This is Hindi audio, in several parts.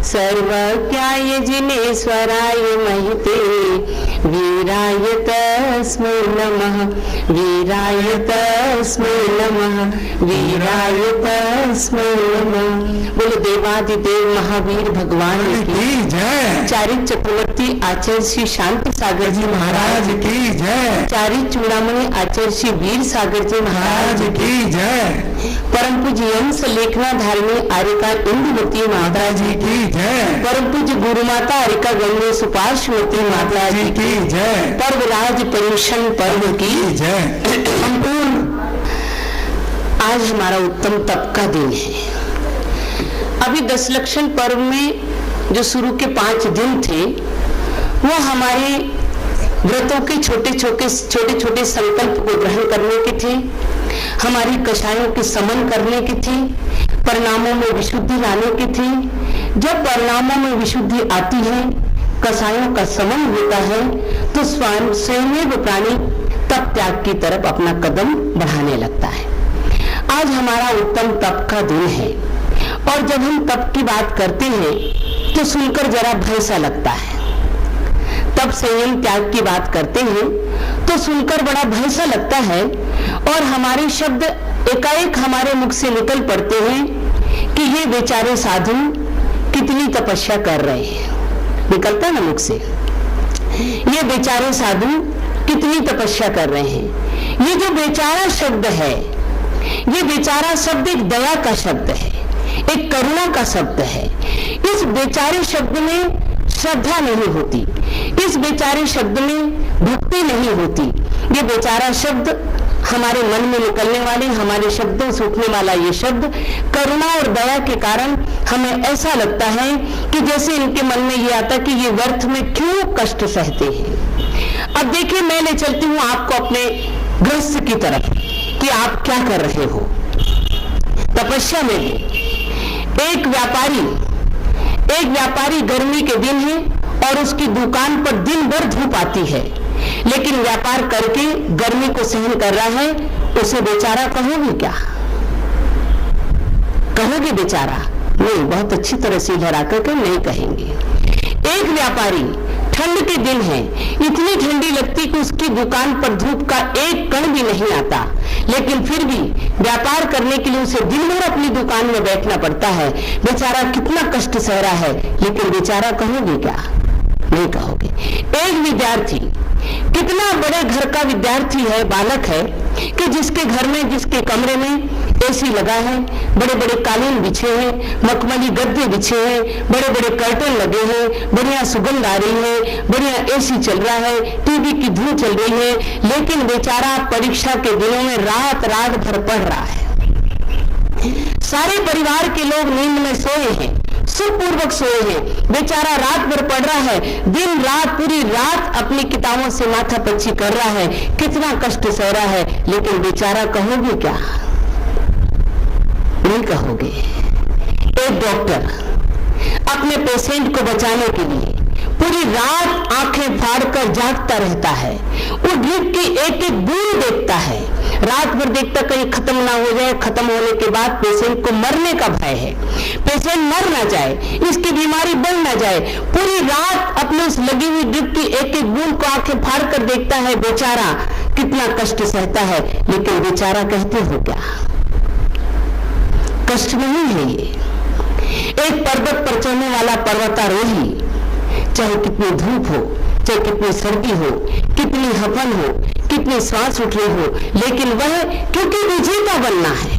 सर्वज्ञाय जिनेश्वराय महिते वीराय तस्मै नमः, वीराय तस्मै नमः, वीराय तस्मै नमः। बोलो देवादिदेव महावीर भगवान की जय। चारित चक्रवर्ती आचार्य श्री शांति सागर जी महाराज की जय। चारित चूड़ामणि आचार्य श्री वीर सागर जी महाराज की जय। परम पूज्य यंस लेखना धारिणी आर्यका इंदुमती माता जी की जय। परम पूज्य गुरु माता आर्यका गंगे सुपार्श्वती माता जी की जय। पर्वराज पर्युषण पर्व की जय। संपूर्ण आज हमारा उत्तम तप का दिन है। अभी 10 लक्षण पर्व में जो शुरू के 5 दिन थे वो हमारे व्रतों के छोटे छोटे संकल्प को ग्रहण करने के थे, हमारी कषायों के समन करने की थी, परिणामों में विशुद्धि लाने की थी। जब परिणामों में विशुद्धि आती है, कषायों का समन होता है, तो स्वयं प्राणी तप त्याग की तरफ अपना कदम बढ़ाने लगता है। आज हमारा उत्तम तप का दिन है और जब हम तप की बात करते हैं तो सुनकर जरा भय सा लगता है। तप संयम त्याग की बात करते हैं तो सुनकर बड़ा भय सा लगता है और हमारे शब्द एकाएक हमारे मुख से निकल पड़ते हैं कि ये बेचारे साधु कितनी तपस्या कर रहे हैं। निकलता है ना मुख से, ये बेचारे साधु कितनी तपस्या कर रहे हैं। ये जो बेचारा शब्द है, ये बेचारा शब्द एक दया का शब्द है, एक करुणा का शब्द है। इस बेचारे शब्द में श्रद्धा नहीं होती, इस बेचारे शब्द में भक्ति नहीं होती। ये बेचारा शब्द हमारे मन में निकलने वाले, हमारे शब्दों से उठने वाला ये शब्द करुणा और दया के कारण हमें ऐसा लगता है कि जैसे इनके मन में ये आता कि ये व्यर्थ में क्यों कष्ट सहते हैं। अब देखिए, मैं ले चलती हूँ आपको अपने गृहस्थ की तरफ कि आप क्या कर रहे हो। तपस्या में एक व्यापारी गर्मी के दिन है और उसकी दुकान पर दिन भर धूप आती है, लेकिन व्यापार करके गर्मी को सहन कर रहा है। उसे बेचारा कहोगे क्या? कहोगे बेचारा? नहीं, बहुत अच्छी तरह से लहरा करके नहीं कहेंगे। एक व्यापारी, ठंड के दिन है, इतनी ठंडी लगती कि उसकी दुकान पर धूप का एक कण भी नहीं आता, लेकिन फिर भी व्यापार करने के लिए उसे दिन भर अपनी दुकान में बैठना पड़ता है। बेचारा कितना कष्ट सह रहा है, लेकिन बेचारा कहोगे क्या? नहीं कहोगे। एक विद्यार्थी, कितना बड़े घर का विद्यार्थी है, बालक है, कि जिसके घर में, जिसके कमरे में एसी लगा है, बड़े बड़े कालीन बिछे हैं, मखमली गद्दे बिछे हैं, बड़े बड़े कर्टन लगे हैं, बढ़िया सुगंध आ रही है, बढ़िया एसी चल रहा है, टीवी की धूम चल रही है, लेकिन बेचारा परीक्षा के दिनों में रात भर पढ़ रहा है। सारे परिवार के लोग नींद में सोए हैं, सुखपूर्वक सोए हैं, बेचारा रात भर पढ़ रहा है, दिन रात पूरी रात अपनी किताबों से माथापच्ची कर रहा है, कितना कष्ट सह रहा है, लेकिन बेचारा कहोगे क्या? नहीं कहोगे। एक डॉक्टर अपने पेशेंट को बचाने के लिए पूरी रात आंखें फाड़कर जागता रहता है, वो ड्रिप की एक एक बूंद देखता है, रात भर देखता कहीं खत्म ना हो जाए, खत्म होने के बाद पेशेंट को मरने का भय है, पेशेंट मर ना जाए, इसकी बीमारी बढ़ ना जाए, पूरी रात अपने उस लगी हुई ड्रिप की एक एक बूंद को आंखें फाड़ कर देखता है। बेचारा कितना कष्ट सहता है, लेकिन बेचारा कहते हो क्या? कष्ट नहीं है ये। एक पर्वत पर चढ़ने वाला पर्वतारोही, चाहे कितनी धूप हो, चाहे कितनी सर्दी हो, कितनी हवन हो, कितनी श्वास उठ रही हो, लेकिन वह क्योंकि विजेता बनना है,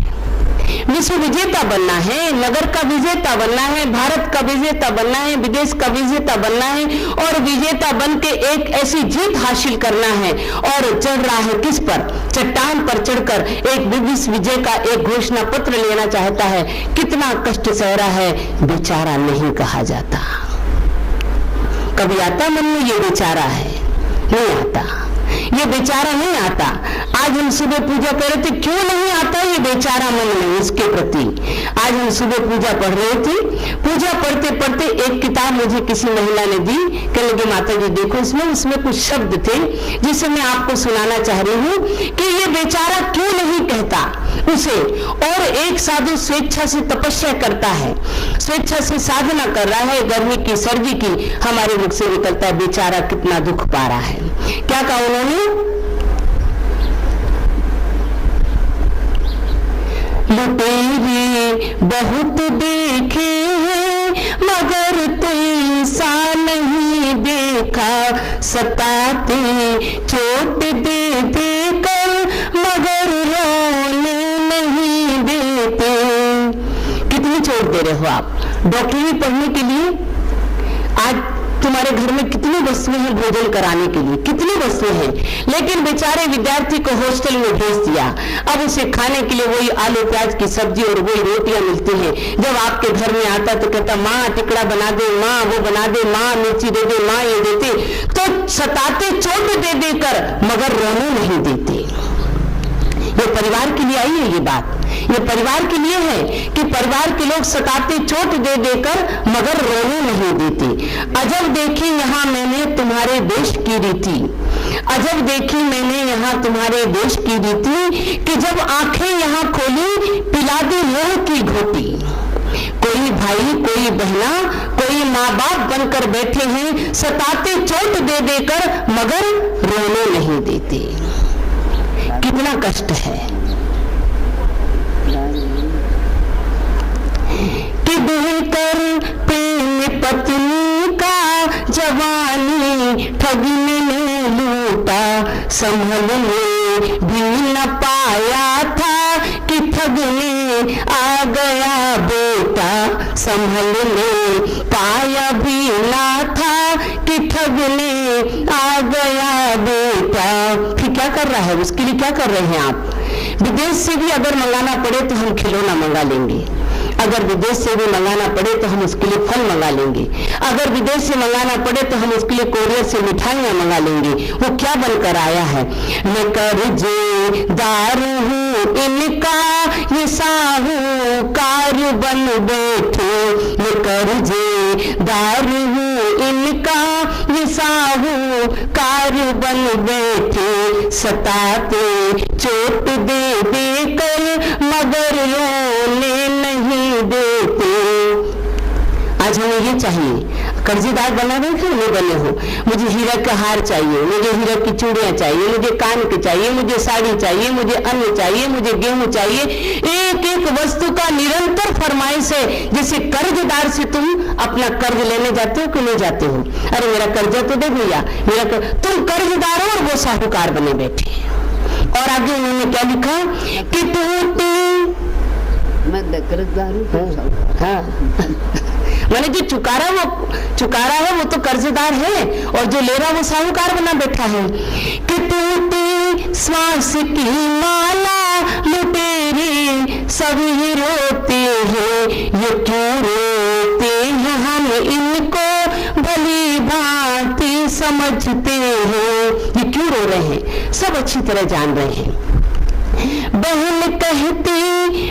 विश्व विजेता बनना है, नगर का विजेता बनना है, भारत का विजेता बनना है, विदेश का विजेता बनना है और विजेता बन के एक ऐसी जीत हासिल करना है। और चढ़ रहा है किस पर? चट्टान पर चढ़कर एक विश्व विजय का एक घोषणा पत्र लेना चाहता है। कितना कष्ट सह रहा है, बेचारा नहीं कहा जाता। कभी आता मन में ये बेचारा है? नहीं आता। ये बेचारा नहीं आता। आज हम सुबह पूजा कर रहे थे, क्यों नहीं आता ये बेचारा मन में उसके प्रति। आज हम सुबह पूजा पढ़ रहे थे, पूजा पढ़ते पढ़ते एक किताब मुझे किसी महिला ने दी, कहने लगी माता जी देखो इसमें कुछ शब्द थे जिसे मैं आपको सुनाना चाह रही हूँ कि ये बेचारा क्यों नहीं कहता उसे। और एक साधु स्वेच्छा से तपस्या करता है, स्वेच्छा से साधना कर रहा है, गर्मी की सर्दी की हमारे मुख से निकलता है बेचारा कितना दुख पा रहा है। क्या कहा उन्होंने? लुटेरे बहुत देखे मगर कोई सा नहीं देखा, सताते चोट दे देकर मगर रोने नहीं देते। कितनी चोट दे रहे हो आप डॉक्टरी पढ़ने के लिए। आज तुम्हारे घर में कितनी वस्तुएं हैं भोजन कराने के लिए, कितनी वस्तुएं हैं, लेकिन बेचारे विद्यार्थी को हॉस्टल में भेज दिया। अब उसे खाने के लिए वही आलू प्याज की सब्जी और वही रोटियां मिलती हैं। जब आपके घर में आता तो कहता माँ टिकड़ा बना दे, माँ वो बना दे, माँ मिर्ची दे दे, माँ ये देते। तो सताते चोट दे देकर मगर रोने नहीं देते। ये परिवार के लिए आई है ये बात, ये परिवार के लिए है कि परिवार के लोग सताते चोट दे देकर मगर रोने नहीं देते। अजब देखी यहाँ मैंने तुम्हारे देश की रीति, अजब देखी मैंने यहाँ तुम्हारे देश की रीति कि जब आंखें यहाँ खोली पिला दी मोह की घोटी। कोई भाई कोई बहना कोई माँ बाप बनकर बैठे हैं, सताते चोट दे देकर मगर रोने नहीं देते। कितना कष्ट है कि देकर प्रेम पत्नी का जवानी ठगने ने लूटा, संभलने भी न पाया था कि ठगने आ गया बेटा, संभलने पाया भी ना था कि ठगने आ गया बेटा। फिर क्या कर रहा है, उसके लिए क्या कर रहे हैं आप? विदेश से भी अगर मंगाना पड़े तो हम खिलौना मंगा लेंगे, अगर विदेश से भी मंगाना पड़े तो हम उसके लिए फल मंगा लेंगे, अगर विदेश से मंगाना पड़े तो हम उसके लिए कोरियर से मिठाइयां मंगा लेंगे। वो क्या बनकर आया है? मैं कर्जेदार हूँ इनका ये साहूकार बन बैठे, मैं कर्जेदार हूँ इनका ये साहूकार बन बैठे, सताते चोट दे देकर मगर रोने नहीं देते। आज हमें ये चाहिए, कर्जेदार बना रहे थे नहीं बने हो। मुझे हीरा का हार चाहिए, मुझे हीरा की चूड़ियां चाहिए, मुझे कान के चाहिए, मुझे साड़ी चाहिए, मुझे अन्न चाहिए, मुझे गेहूं चाहिए। एक एक वस्तु का निरंतर फरमाइश है। जैसे कर्जदार से तुम अपना कर्ज लेने जाते हो कि नहीं जाते हो? अरे मेरा कर्जा तो दे भैया, तुम कर्जदार हो और वो साहूकार बने बैठे। और आगे उन्होंने क्या लिखा कि टूटे मैं कर्जदार हूँ। हाँ मैंने जो चुकारा है वो तो कर्जदार है, और जो ले रहा वो साहूकार बना बैठा है। कि टूटी श्वास की माला लुटेरे सभी रोते हैं, ये क्यों रोते हैं हम इनको भली भांति समझते हैं। ये क्यों रो रहे हैं सब अच्छी तरह जान रहे हैं। बहन कहती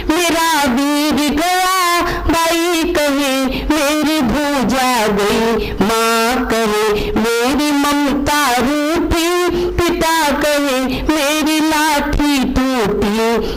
मेरा वीर गया, भाई कहे मेरी भूजा गई, माँ कहे मेरी ममता रूठी, पिता कहे मेरी लाठी टूटी।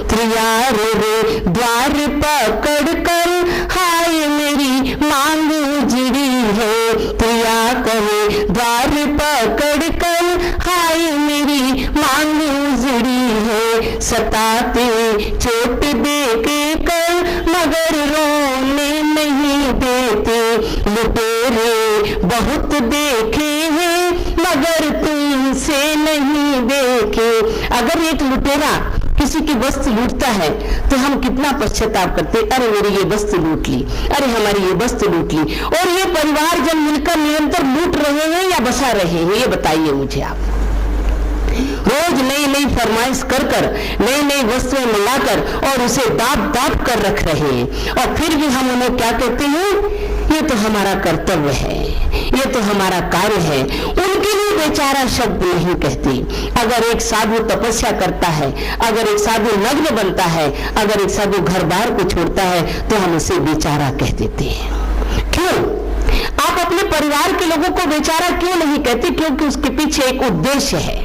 त्रियार रे द्वार पकड़ कर हाय मेरी मांग उजड़ी है, त्रिया कहे द्वार पकड़ कर हाय मेरी मांग उजड़ी है। सताते चोट दे के कर मगर रोने नहीं देते, लुटेरे बहुत देखे हैं मगर तुमसे नहीं देखे। अगर एक लुटेरा किसी की वस्तु लूटता है तो हम कितना पश्चाताप करते, अरे मेरी ये वस्तु लूट ली, अरे हमारी ये वस्तु लूट ली। और ये परिवार जब मिलकर निरंतर लूट रहे हैं या बसा रहे हैं, ये बताइए मुझे आप। रोज नई नई फरमाइश कर कर नई नई वस्तुएं मंगाकर और उसे दाब दाब कर रख रहे हैं, और फिर भी हम उन्हें क्या कहते हैं? ये तो हमारा कर्तव्य है, ये तो हमारा कार्य है। उनके लिए बेचारा शब्द नहीं कहते। अगर एक साधु तपस्या करता है, अगर एक साधु नग्न बनता है, अगर एक साधु घर बार को छोड़ता है तो हम उसे बेचारा कह देते हैं। क्यों? आप अपने परिवार के लोगों को बेचारा क्यों नहीं कहते? क्योंकि उसके पीछे एक उद्देश्य है।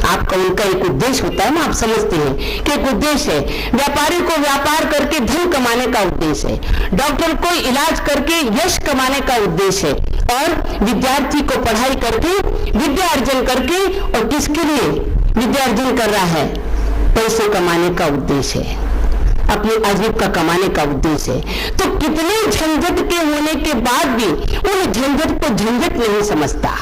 आपका उनका एक उद्देश्य होता है ना, आप समझते हैं कि एक उद्देश्य है। व्यापारी को व्यापार करके धन कमाने का उद्देश्य है, डॉक्टर को इलाज करके यश कमाने का उद्देश्य है, और विद्यार्थी को पढ़ाई करके विद्या अर्जन करके, और किसके लिए विद्या अर्जन कर रहा है? पैसे कमाने का उद्देश्य है, अपनी आजीविका कमाने का उद्देश्य है। तो कितने झंझट के होने के बाद भी उन झंझट को झंझट नहीं समझता,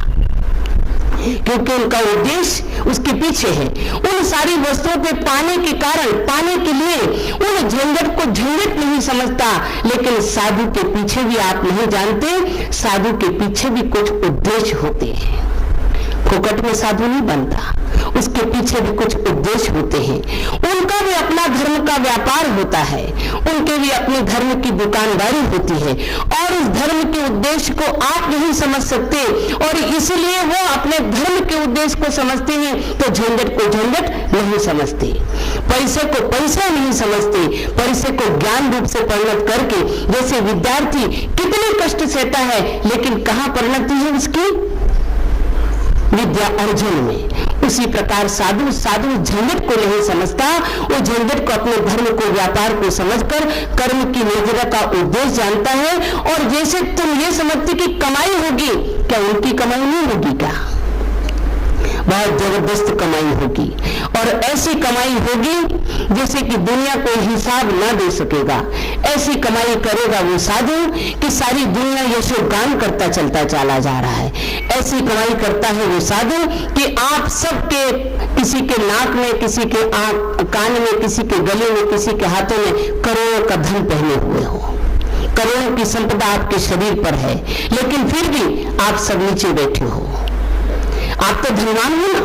क्योंकि उनका उद्देश्य उसके पीछे है। उन सारी वस्तुओं को पाने के कारण, पाने के लिए उन झंझट को झंझट नहीं समझता। लेकिन साधु के पीछे भी आप नहीं जानते, साधु के पीछे भी कुछ उद्देश्य होते हैं। फोकट में साधु नहीं बनता, उसके पीछे भी कुछ उद्देश्य होते हैं। उनका भी अपना धर्म का व्यापार होता है, उनके भी अपने धर्म की दुकानदारी होती है, और इस धर्म के उद्देश्य को आप नहीं समझ सकते, और इसलिए वो अपने धर्म के उद्देश्य को समझते हैं तो झंझट को झंझट नहीं समझते, पैसे को पैसा नहीं समझते। पैसे को ज्ञान रूप से परिणत करके, जैसे विद्यार्थी कितने कष्ट सहता है, लेकिन कहाँ परिणति है उसकी? विद्या अर्जन में। उसी प्रकार साधु झंझट को नहीं समझता, वो झंझट को अपने धर्म को व्यापार को समझकर कर्म की निर्जरा का उद्देश्य जानता है। और जैसे तुम ये समझते कि कमाई होगी, क्या उनकी कमाई नहीं होगी? क्या बहुत जबरदस्त कमाई होगी, और ऐसी कमाई होगी जैसे कि दुनिया कोई हिसाब ना दे सकेगा। ऐसी कमाई करेगा वो साधु कि सारी दुनिया यशोगान करता चलता चला जा रहा है। ऐसी कमाई करता है वो साधु कि आप सबके, किसी के नाक में, किसी के कान में, किसी के गले में, किसी के हाथों में करोड़ों का धन पहने हुए हो, करोड़ों की संपदा आपके शरीर पर है, लेकिन फिर भी आप सब नीचे बैठे हो। आप तो धनवान हो ना,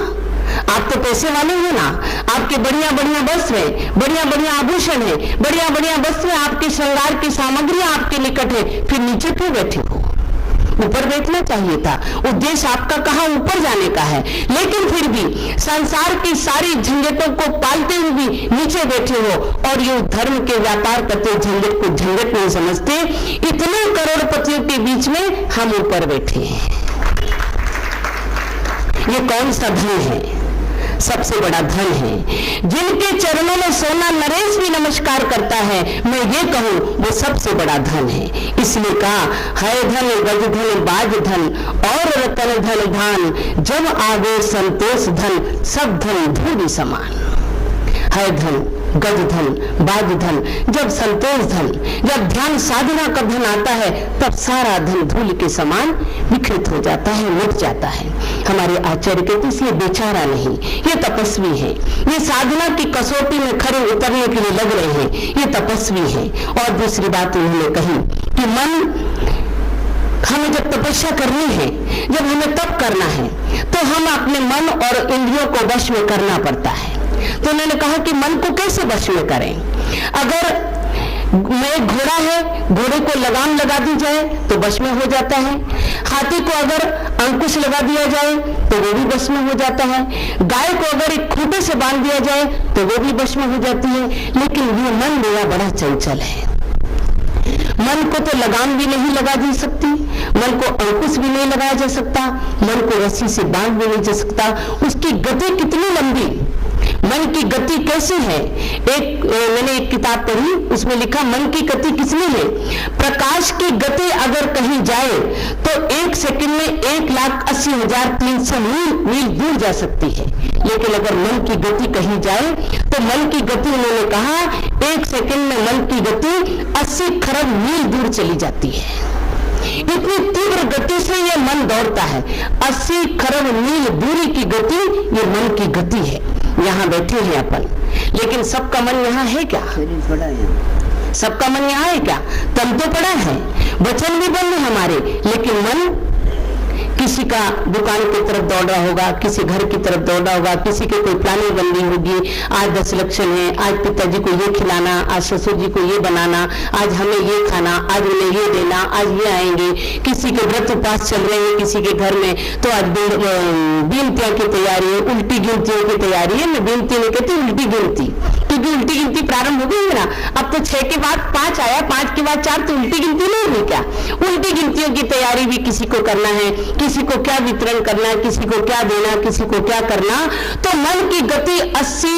आप तो पैसे वाले हो ना, आपके बढ़िया बढ़िया वस्त्र है, बढ़िया बढ़िया आभूषण है, बढ़िया बढ़िया वस्त्र, आपके श्रृंगार की सामग्री आपके निकट है, फिर नीचे क्यों बैठे हो? ऊपर बैठना चाहिए था। उद्देश्य आपका कहाँ ऊपर जाने का है, लेकिन फिर भी संसार की सारी झंझटों को पालते हुए भी नीचे बैठे हो, और ये धर्म के व्यापार करते झंझट को झंझट नहीं समझते। इतने करोड़पतियों के बीच में हम ऊपर बैठे हैं। ये कौन सा धन है? सबसे बड़ा धन है। जिनके चरणों में सोना नरेश भी नमस्कार करता है, मैं ये कहूं वो सबसे बड़ा धन है। इसलिए कहा है धन गज धन बाज धन और रतन धन धान, जब आगे संतोष धन सब धन धूलि समान। है धन गज धन बाज धन, जब संतोष धन, जब ध्यान साधना का धन आता है, तब सारा धन धूल के समान विकृत हो जाता है, मिट जाता है। हमारे आचार्य कहते इसलिए बेचारा नहीं, ये तपस्वी है, ये साधना की कसौटी में खड़े उतरने के लिए लग रहे हैं, ये तपस्वी है। और दूसरी बात उन्होंने कही कि मन, हमें जब तपस्या करनी है, जब हमें तप करना है, तो हम अपने मन और इंद्रियों को वश में करना पड़ता है। तो उन्होंने कहा कि मन को कैसे वश में करें? अगर मैं घोड़ा है, घोड़े को लगाम लगा दी जाए तो वश में हो जाता है। हाथी को अगर अंकुश लगा दिया जाए तो वो भी वश में हो जाता है। गाय को अगर एक खूंटे से बांध दिया जाए तो वो भी वश में हो जाती है। लेकिन ये मन मेरा बड़ा चंचल है। मन को तो लगाम भी नहीं लगा दी सकती, मन को अंकुश भी नहीं लगाया जा सकता, मन को रस्सी से बांध भी नहीं जा सकता। उसकी गति कितनी लंबी, मन की गति कैसी है? मैंने एक किताब पढ़ी, उसमें लिखा मन की गति कितनी है। प्रकाश की गति अगर कहीं जाए तो 1 सेकंड में 1,80,300 मील दूर जा सकती है। लेकिन अगर मन की गति कहीं जाए तो मन की गति, उन्होंने कहा 1 सेकंड में मन की गति 80 खरब मील दूर चली जाती है। इतनी तीव्र गति से ये मन दौड़ता है। 80 खरब मील दूरी की गति ये मन की गति है। यहाँ बैठे हैं अपन, लेकिन सबका मन यहाँ है क्या? पड़ा है। सबका मन यहाँ है क्या? तन तो पड़ा है, वचन भी बंद हमारे, लेकिन मन किसी का दुकान की तरफ दौड़ रहा होगा, किसी घर की तरफ दौड़ रहा होगा, किसी की कोई प्लानिंग बन रही होगी, आज 10 लक्षण है, आज पिताजी को ये खिलाना, आज ससुर जी को ये बनाना, आज हमें ये खाना, आज उन्हें ये देना, आज ये आएंगे। किसी के व्रत उपवास चल रहे हैं किसी के घर में, तो आज गिनतियों की तैयारी है, उल्टी गिनतियों की तैयारी है। मैं गिनती नहीं कहती, उल्टी गिनती, क्योंकि उल्टी गिनती प्रारंभ हो गई ना। अब तो 6 के बाद 5 आया, 5 के बाद 4, तो उल्टी गिनती नहीं हुई क्या? उल्टी गिनतियों की तैयारी भी किसी को करना है, किसी को क्या वितरण करना है, किसी को क्या देना, किसी को क्या करना। तो मन की गति 80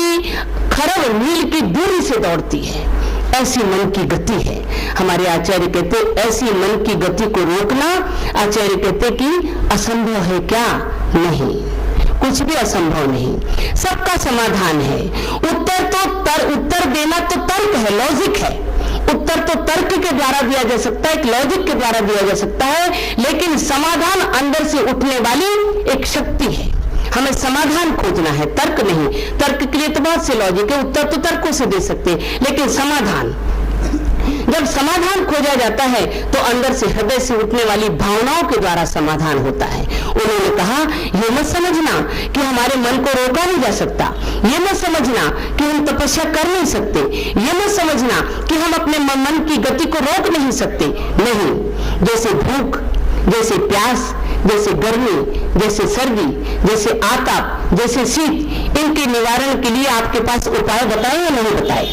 खरब मील की दूरी से दौड़ती है। ऐसी मन की गति है। हमारे आचार्य कहते ऐसी मन की गति को रोकना, आचार्य कहते कि असंभव है क्या? नहीं, कुछ भी असंभव नहीं, सबका समाधान है। उत्तर देना तो तर्क है, लॉजिक है। उत्तर तो तर्क के द्वारा दिया जा सकता है, एक लॉजिक के द्वारा दिया जा सकता है, लेकिन समाधान अंदर से उठने वाली एक शक्ति है। हमें समाधान खोजना है, तर्क नहीं। तर्क के लिए तो बहुत से लॉजिक है, उत्तर तो तर्कों से दे सकते हैं, लेकिन समाधान, जब समाधान खोजा जाता है तो अंदर से, हृदय से उठने वाली भावनाओं के द्वारा समाधान होता है। उन्होंने कहा, ये मत समझना कि हमारे मन को रोका नहीं जा सकता, ये मत समझना कि हम तपस्या कर नहीं सकते, ये मत समझना कि हम अपने मन की गति को रोक नहीं सकते। नहीं, जैसे भूख, जैसे प्यास, जैसे गर्मी, जैसे सर्दी, जैसे आताप, जैसे शीत, इनके निवारण के लिए आपके पास उपाय बताए या नहीं बताए?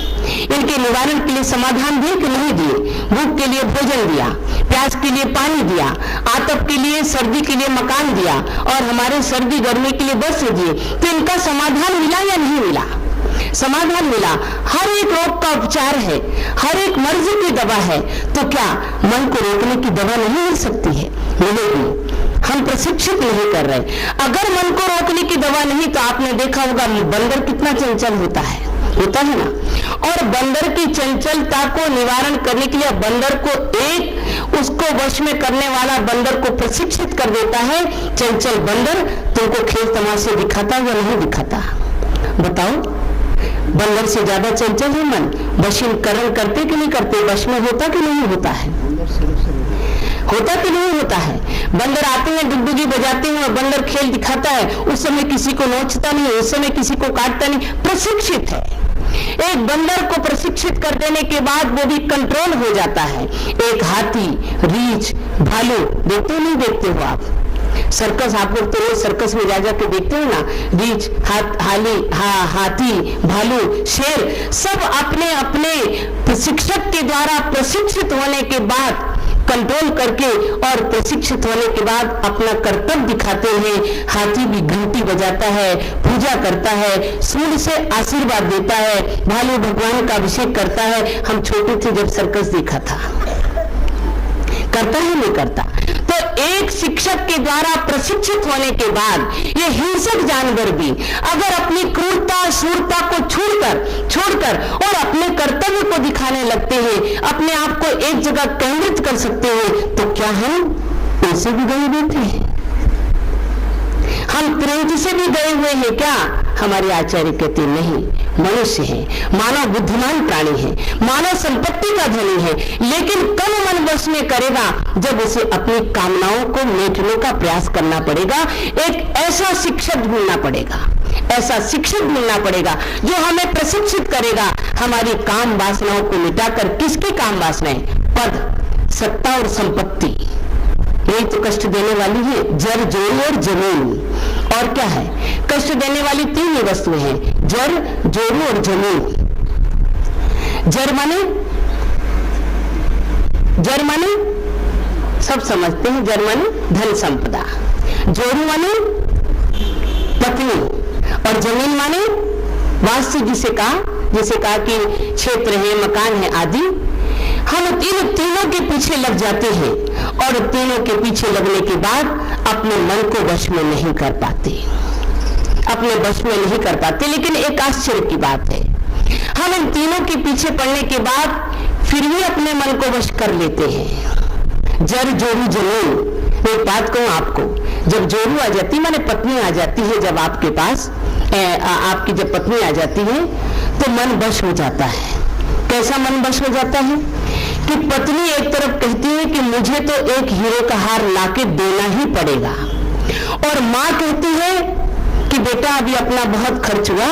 इनके निवारण के लिए समाधान दिए कि नहीं दिए? भूख के लिए भोजन दिया, प्यास के लिए पानी दिया, आतप के लिए, सर्दी के लिए मकान दिया, और हमारे सर्दी गर्मी के लिए वस्त्र दिए। तो इनका समाधान मिला या नहीं मिला? समाधान मिला। हर एक रोग का उपचार है, हर एक मर्ज की दवा है। तो क्या मन को रोकने की दवा नहीं मिल सकती है? मिलेगी। हम प्रशिक्षित नहीं कर रहे। अगर मन को रोकने की दवा नहीं, तो आपने देखा होगा बंदर कितना चंचल होता है ना। और बंदर की चंचलता को निवारण करने के लिए बंदर को उसको वश में करने वाला बंदर को प्रशिक्षित कर देता है। चंचल बंदर तुमको खेल तमाशे दिखाता या नहीं दिखाता? बताओ, बंदर से ज्यादा चंचल है मन। वशीकरण करते कि नहीं करते? वश में होता कि नहीं होता है? होता कि नहीं होता है? बंदर आते हैं, डुगडुगी बजाते हैं और बंदर खेल दिखाता है। उस समय किसी को नोचता नहीं, उस समय किसी को काटता नहीं, प्रशिक्षित है। एक बंदर को प्रशिक्षित कर देने के बाद वो भी कंट्रोल हो जाता है। एक हाथी, रीछ, भालू, देखते हो नहीं देखते हो आप? सर्कस आप लोग तो सर्कस में जा के देखते हो ना। रीछ, हाथी, भालू, शेर, सब अपने अपने प्रशिक्षक के द्वारा प्रशिक्षित होने के बाद, कंट्रोल करके और प्रशिक्षित होने के बाद अपना कर्तव्य दिखाते हैं। हाथी भी घंटी बजाता है, पूजा करता है, सूर्य से आशीर्वाद देता है, भालू भगवान का अभिषेक करता है। हम छोटे थे जब सर्कस देखा था, करता है नहीं करता? तो एक शिक्षक के द्वारा प्रशिक्षित होने के बाद ये हिंसक जानवर भी अगर अपनी क्रूरता, शूरता को छोड़कर और अपने कर्तव्य को दिखाने लगते हैं, अपने आप को एक जगह केंद्रित कर सकते हैं, तो क्या हम उनसे भी गए बैठे हैं? हम प्रेम से भी गए हुए हैं क्या? हमारे आचार्य कहते नहीं, मनुष्य है, मानव बुद्धिमान प्राणी है, मानव संपत्ति का धनी है, लेकिन कब मन वश में करेगा? जब उसे अपनी कामनाओं को मेटने का प्रयास करना पड़ेगा। एक ऐसा शिक्षक ढूंढना पड़ेगा, ऐसा शिक्षक मिलना पड़ेगा जो हमें प्रशिक्षित करेगा हमारी काम वासनाओं को मिटाकर। किसकी काम वासनाएं? पद, सत्ता और संपत्ति, यही तो कष्ट देने वाली है। जर, जोर और जमीन। और क्या है? कष्ट देने वाली 3 ही वस्तुएं हैं, जर, जोरू और जमीन। जर माने सब समझते हैं, जर माने धन संपदा, जोरू माने पत्नी, और जमीन माने वास्तु, जिसे कहा कि क्षेत्र है, मकान है आदि। हम तीनों के पीछे लग जाते हैं और तीनों के पीछे लगने के बाद अपने मन को वश में नहीं कर पाते, लेकिन एक आश्चर्य की बात है, हम इन तीनों के पीछे पड़ने के बाद फिर भी अपने मन को वश कर लेते हैं। जर, जोरू, जमीन। एक बात कहूं आपको, जब जोरू आ जाती, माने पत्नी आ जाती है, जब आपके पास आपकी जब पत्नी आ जाती है तो मन वश हो जाता है। कैसा मन वश हो जाता है कि पत्नी एक तरफ कहती है कि मुझे तो एक हीरे का हार लाके देना ही पड़ेगा, और माँ कहती है कि बेटा अभी अपना बहुत खर्च हुआ,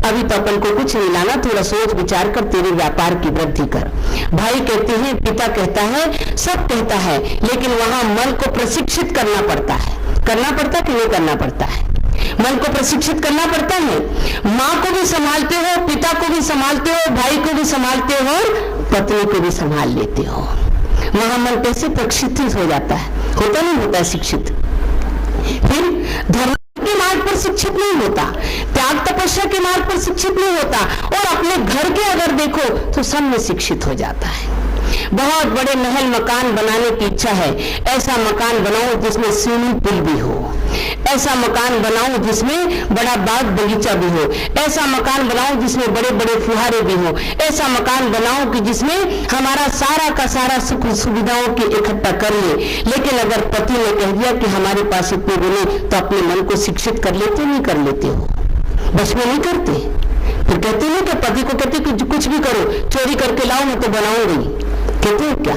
अभी तो अपन को कुछ नहीं लाना, थोड़ा सोच विचार कर तेरे व्यापार की वृद्धि कर। भाई कहते हैं, पिता कहता है, सब कहता है, लेकिन वहां मन को प्रशिक्षित करना पड़ता है। करना पड़ता कि नहीं करना पड़ता है? मन को प्रशिक्षित करना पड़ता है। माँ को भी संभालते हो, पिता को भी संभालते हो, भाई को भी संभालते हो, पत्नी को भी संभाल लेते हो। वहां मन कैसे प्रशिक्षित हो जाता है? होता नहीं होता है शिक्षित? फिर धर्म के मार्ग पर शिक्षित नहीं होता, त्याग तपस्या के मार्ग पर शिक्षित नहीं होता, और अपने घर के अगर देखो तो सब में शिक्षित हो जाता है। बहुत बड़े महल मकान बनाने की इच्छा है, ऐसा मकान बनाओ जिसमें स्विमिंग पूल भी हो, ऐसा मकान बनाओ जिसमें बड़ा बाग बगीचा भी हो, ऐसा मकान बनाओ जिसमें बड़े बड़े फुहारे भी हो, ऐसा मकान बनाओ कि जिसमें हमारा सारा का सारा सुख सुविधाओं की इकट्ठा कर ले। लेकिन अगर पति ने कह दिया कि हमारे पास इतने गुण, तो अपने मन को शिक्षित कर लेते नहीं कर लेते हो? बस में नहीं करते। फिर कहते नहीं कि पति को कहते कि कुछ भी करो, चोरी करके लाओ मैं तो बनाऊंगी। कहते हैं क्या?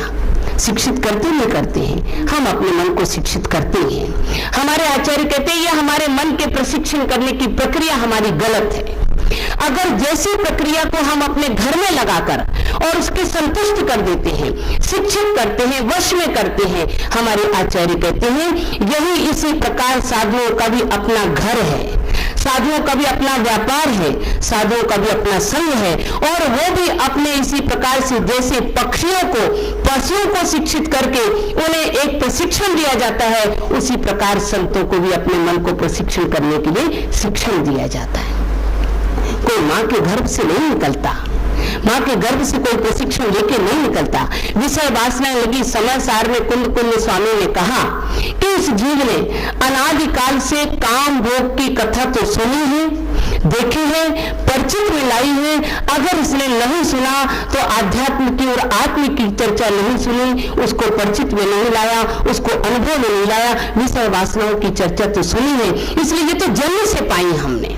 शिक्षित करते नहीं करते हैं? हम अपने मन को शिक्षित करते हैं। हमारे आचार्य कहते हैं ये हमारे मन के प्रशिक्षण करने की प्रक्रिया हमारी गलत है। अगर जैसी प्रक्रिया को हम अपने घर में लगाकर और उसके संतुष्ट कर देते हैं, शिक्षित करते हैं, वश में करते हैं, हमारे आचार्य कहते हैं यही इसी प्रकार साधुओं का भी अपना घर है, साधुओं का भी अपना व्यापार है, साधुओं का भी अपना संघ है, और वो भी अपने इसी प्रकार से जैसे पक्षियों को, पशुओं को शिक्षित करके उन्हें एक प्रशिक्षण दिया जाता है, उसी प्रकार संतों को भी अपने मन को प्रशिक्षण करने के लिए शिक्षण दिया जाता है। कोई माँ के गर्भ से नहीं निकलता, माँ के गर्भ से कोई प्रशिक्षण लेके नहीं निकलता। विषय वासनाएं लगी समय सार में कुंद कुंद स्वामी ने कहा कि इस जीव ने अनादिकाल से काम भोग की कथा तो सुनी है, देखी है, परिचित में लाई है, अगर इसने नहीं सुना तो आध्यात्म की और आत्म की चर्चा नहीं सुनी, उसको परिचित में नहीं लाया, उसको अनुभव में नहीं लाया, विषय वासनाओं की चर्चा तो सुनी है, इसलिए ये तो जन्म से पाई हमने।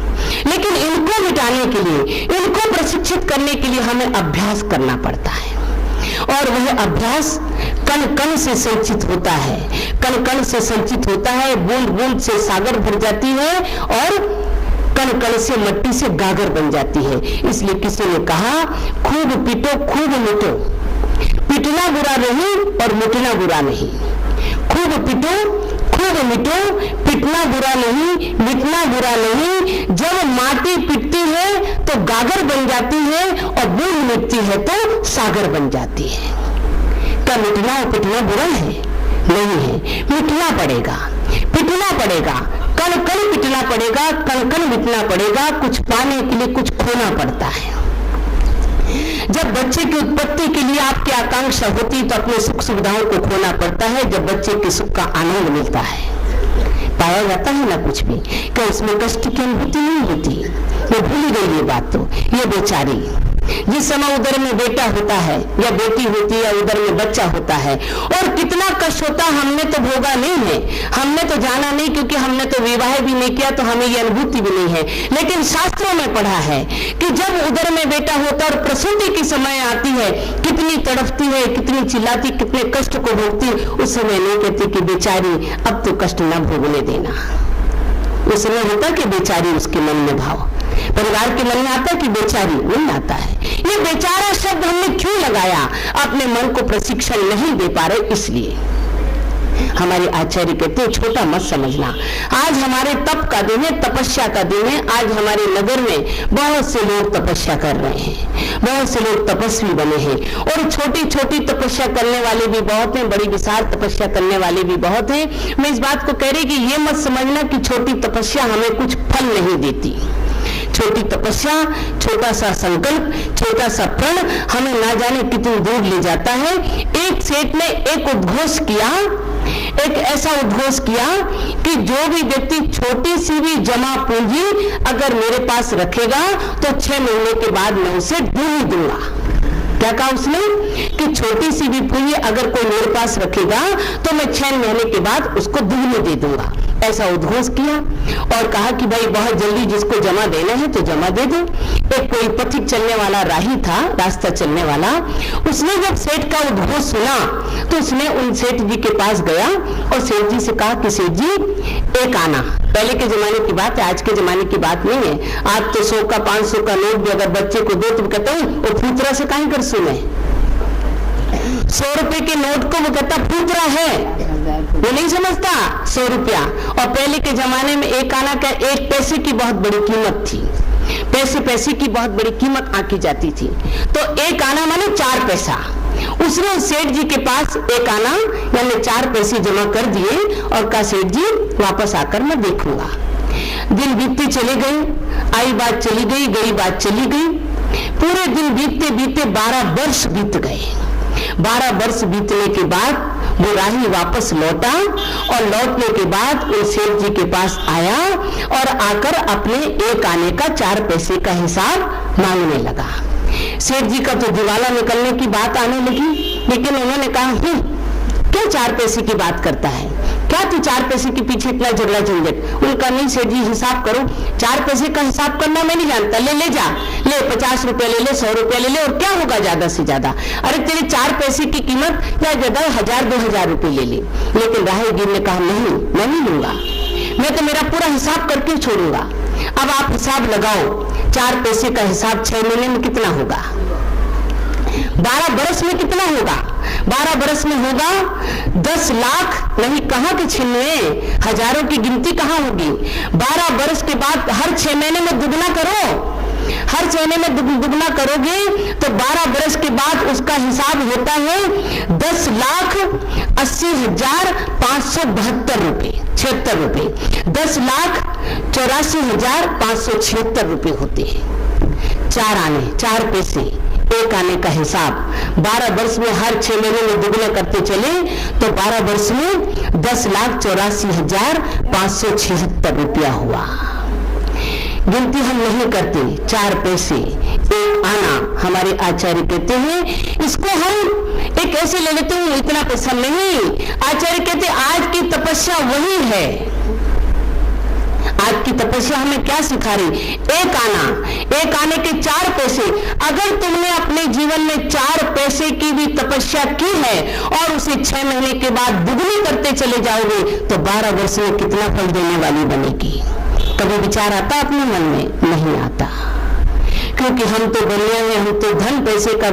लेकिन इनको मिटाने के लिए, इनको प्रशिक्षित करने के लिए हमें अभ्यास करना पड़ता है, और वह अभ्यास कण कण से संचित होता है, कण कण से संचित होता है, बूंद बूंद से सागर भर जाती है, और कण कण से मट्टी से गागर बन जाती है। इसलिए किसी ने कहा खूब पीटो खूब मिटो, पिटना बुरा नहीं और मिटना बुरा नहीं। खूब पीटो खूब मिटो, पिटना बुरा नहीं, मिटना बुरा नहीं। जब माटी पिटती है तो गागर बन जाती है, और बूंद मिटती है तो सागर बन जाती है। क्या मिटना और पिटना बुरा है? नहीं है। मिटना पड़ेगा, पिटना पड़ेगा, कण कण पिटना पड़ेगा, कण कण मिटना पड़ेगा। कुछ पाने के लिए कुछ खोना पड़ता है। जब बच्चे की उत्पत्ति के लिए आपकी आकांक्षा होती तो अपने सुख सुविधाओं को खोना पड़ता है। जब बच्चे के सुख का आनंद मिलता है, पाया जाता है ना कुछ भी, क्या उसमें कष्ट की अनुभूति नहीं होती? मैं भूल गई ये बात। तो ये बेचारी जिस समय उदर में बेटा होता है या बेटी होती है, उदर में बच्चा होता है, और कितना कष्ट होता है हमने तो भोगा नहीं है, हमने तो जाना नहीं, क्योंकि हमने तो विवाह भी नहीं किया, तो हमें ये अनुभूति भी नहीं है। लेकिन शास्त्रों में पढ़ा है कि जब उदर में बेटा होता और प्रसूति की समय आती है, कितनी तड़पती है, कितनी चिल्लाती, कितने कष्ट को भोगती। उस समय नहीं कहती कि बेचारी अब तो कष्ट न भोगने देना। उस समय होता कि बेचारी उसके मन में भाव, परिवार के मन में आता कि बेचारी, नहीं आता है। ये बेचारा शब्द हमने क्यों लगाया? अपने मन को प्रशिक्षण नहीं दे पा रहे, इसलिए। हमारे आचार्य कहते हैं छोटा मत समझना। आज हमारे तप का दिन है, तपस्या का दिन है। आज हमारे नगर में बहुत से लोग तपस्या कर रहे हैं, बहुत से लोग तपस्वी बने हैं, और छोटी छोटी तपस्या करने वाले भी बहुत हैं, बड़ी विशाल तपस्या करने वाले भी बहुत हैं। मैं इस बात को कह रही कि ये मत समझना कि छोटी तपस्या हमें कुछ फल नहीं देती। छोटी तपस्या, छोटा सा संकल्प, छोटा सा प्रण हमें ना जाने कितनी दूर ले जाता है। एक सेठ ने एक उद्घोष किया, एक ऐसा उद्घोष किया कि जो भी व्यक्ति छोटी सी भी जमा पूंजी अगर मेरे पास रखेगा तो 6 महीने के बाद मैं उसे दूर दूंगा। क्या कहा उसने कि छोटी सी भी पूंजी अगर कोई मेरे पास रखेगा तो मैं 6 महीने के बाद उसको दुगने दे दूंगा। ऐसा उद्घोष किया और कहा कि भाई बहुत जल्दी जिसको जमा देना है तो जमा दे दो। एक कोई पथिक चलने वाला राही था, रास्ता चलने वाला, उसने जब सेठ का उद्घोष सुना तो उसने उन सेठ जी के पास गया और सेठ जी से कहा कि सेठ जी एक आना। पहले के जमाने की बात है, आज के जमाने की बात नहीं है। आज तो 100 का 500 का नोट भी अगर बच्चे को दो तो कहते हैं वो फूतरा से कहीं कर सुने। 100 रुपए के नोट को वो कहता फूतरा है, वो नहीं समझता 100 रुपया। और पहले के जमाने में एक आना का 1 पैसे की बहुत बड़ी कीमत थी, पैसे की बहुत बड़ी कीमत आंकी जाती थी। तो एक आना माने 4 पैसा। उसने उस सेठ जी के पास एक आना यानी 4 पैसे जमा कर दिए और कहा सेठ जी वापस आकर मैं देखूंगा। दिन बीतते चले गए, आई बात चली गई, गई बात चली गई। पूरे दिन बीतते बीतते 12 वर्ष बीत गए। 12 वर्ष बीतने के बाद वो राही वापस लौटा और लौटने के बाद उस सेठ जी के पास आया और आकर अपने एक आने का 4 पैसे का हिसाब मांगने लगा। सेठ जी का तो दिवाला निकलने की बात आने लगी, लेकिन उन्होंने कहा क्या 4 पैसे की बात करता है, क्या तू 4 पैसे के पीछे इतना झगड़ा झंझट। उनका नहीं सेठ जी हिसाब करो, 4 पैसे का हिसाब करना मैं नहीं जानता, ले जा, ले 50 रुपया ले ले, 100 रुपया ले ले, और क्या होगा ज्यादा से ज्यादा। अरे तेरे 4 पैसे की कीमत या जगह 1000-2000 रुपये ले ले। लेकिन राहगीर ने कहा नहीं, मैं नहीं लूंगा, मैं तो मेरा पूरा हिसाब करके छोड़ूंगा। अब आप हिसाब लगाओ, 4 पैसे का हिसाब 6 महीने में कितना होगा, 12 बरस में कितना होगा। 12 बरस में होगा 10 लाख, नहीं कहां के छिन्ने, हजारों की गिनती कहां होगी। 12 बरस के बाद हर 6 महीने में दुगना करो, हर 6 महीने में दुगना करोगे तो 12 बरस के बाद उसका हिसाब होता है 10,80,572 रुपये, 76 रुपये, 10,84,576 रुपये होते हैं। 4 आने 4 पैसे एक आने का हिसाब 12 वर्ष में हर 6 महीने में दुगना करते चले तो 12 वर्ष में 10,84,576 रुपया हुआ। गिनती हम नहीं करते, 4 पैसे एक आना हमारे आचार्य कहते हैं। इसको हम एक ऐसे ले लेते हैं इतना पैसा नहीं, आचार्य कहते आज की तपस्या वही है। आज की तपस्या हमें क्या सिखा रही, एक आने के 4 पैसे। अगर तुमने अपने जीवन में 4 पैसे की भी तपस्या की है और उसे 6 महीने के बाद दुगनी करते चले जाओगे तो 12 वर्ष में कितना फल देने वाली बनेगी। कभी विचार आता अपने मन में? नहीं आता, क्योंकि हम तो बनिया हैं, हम तो धन पैसे का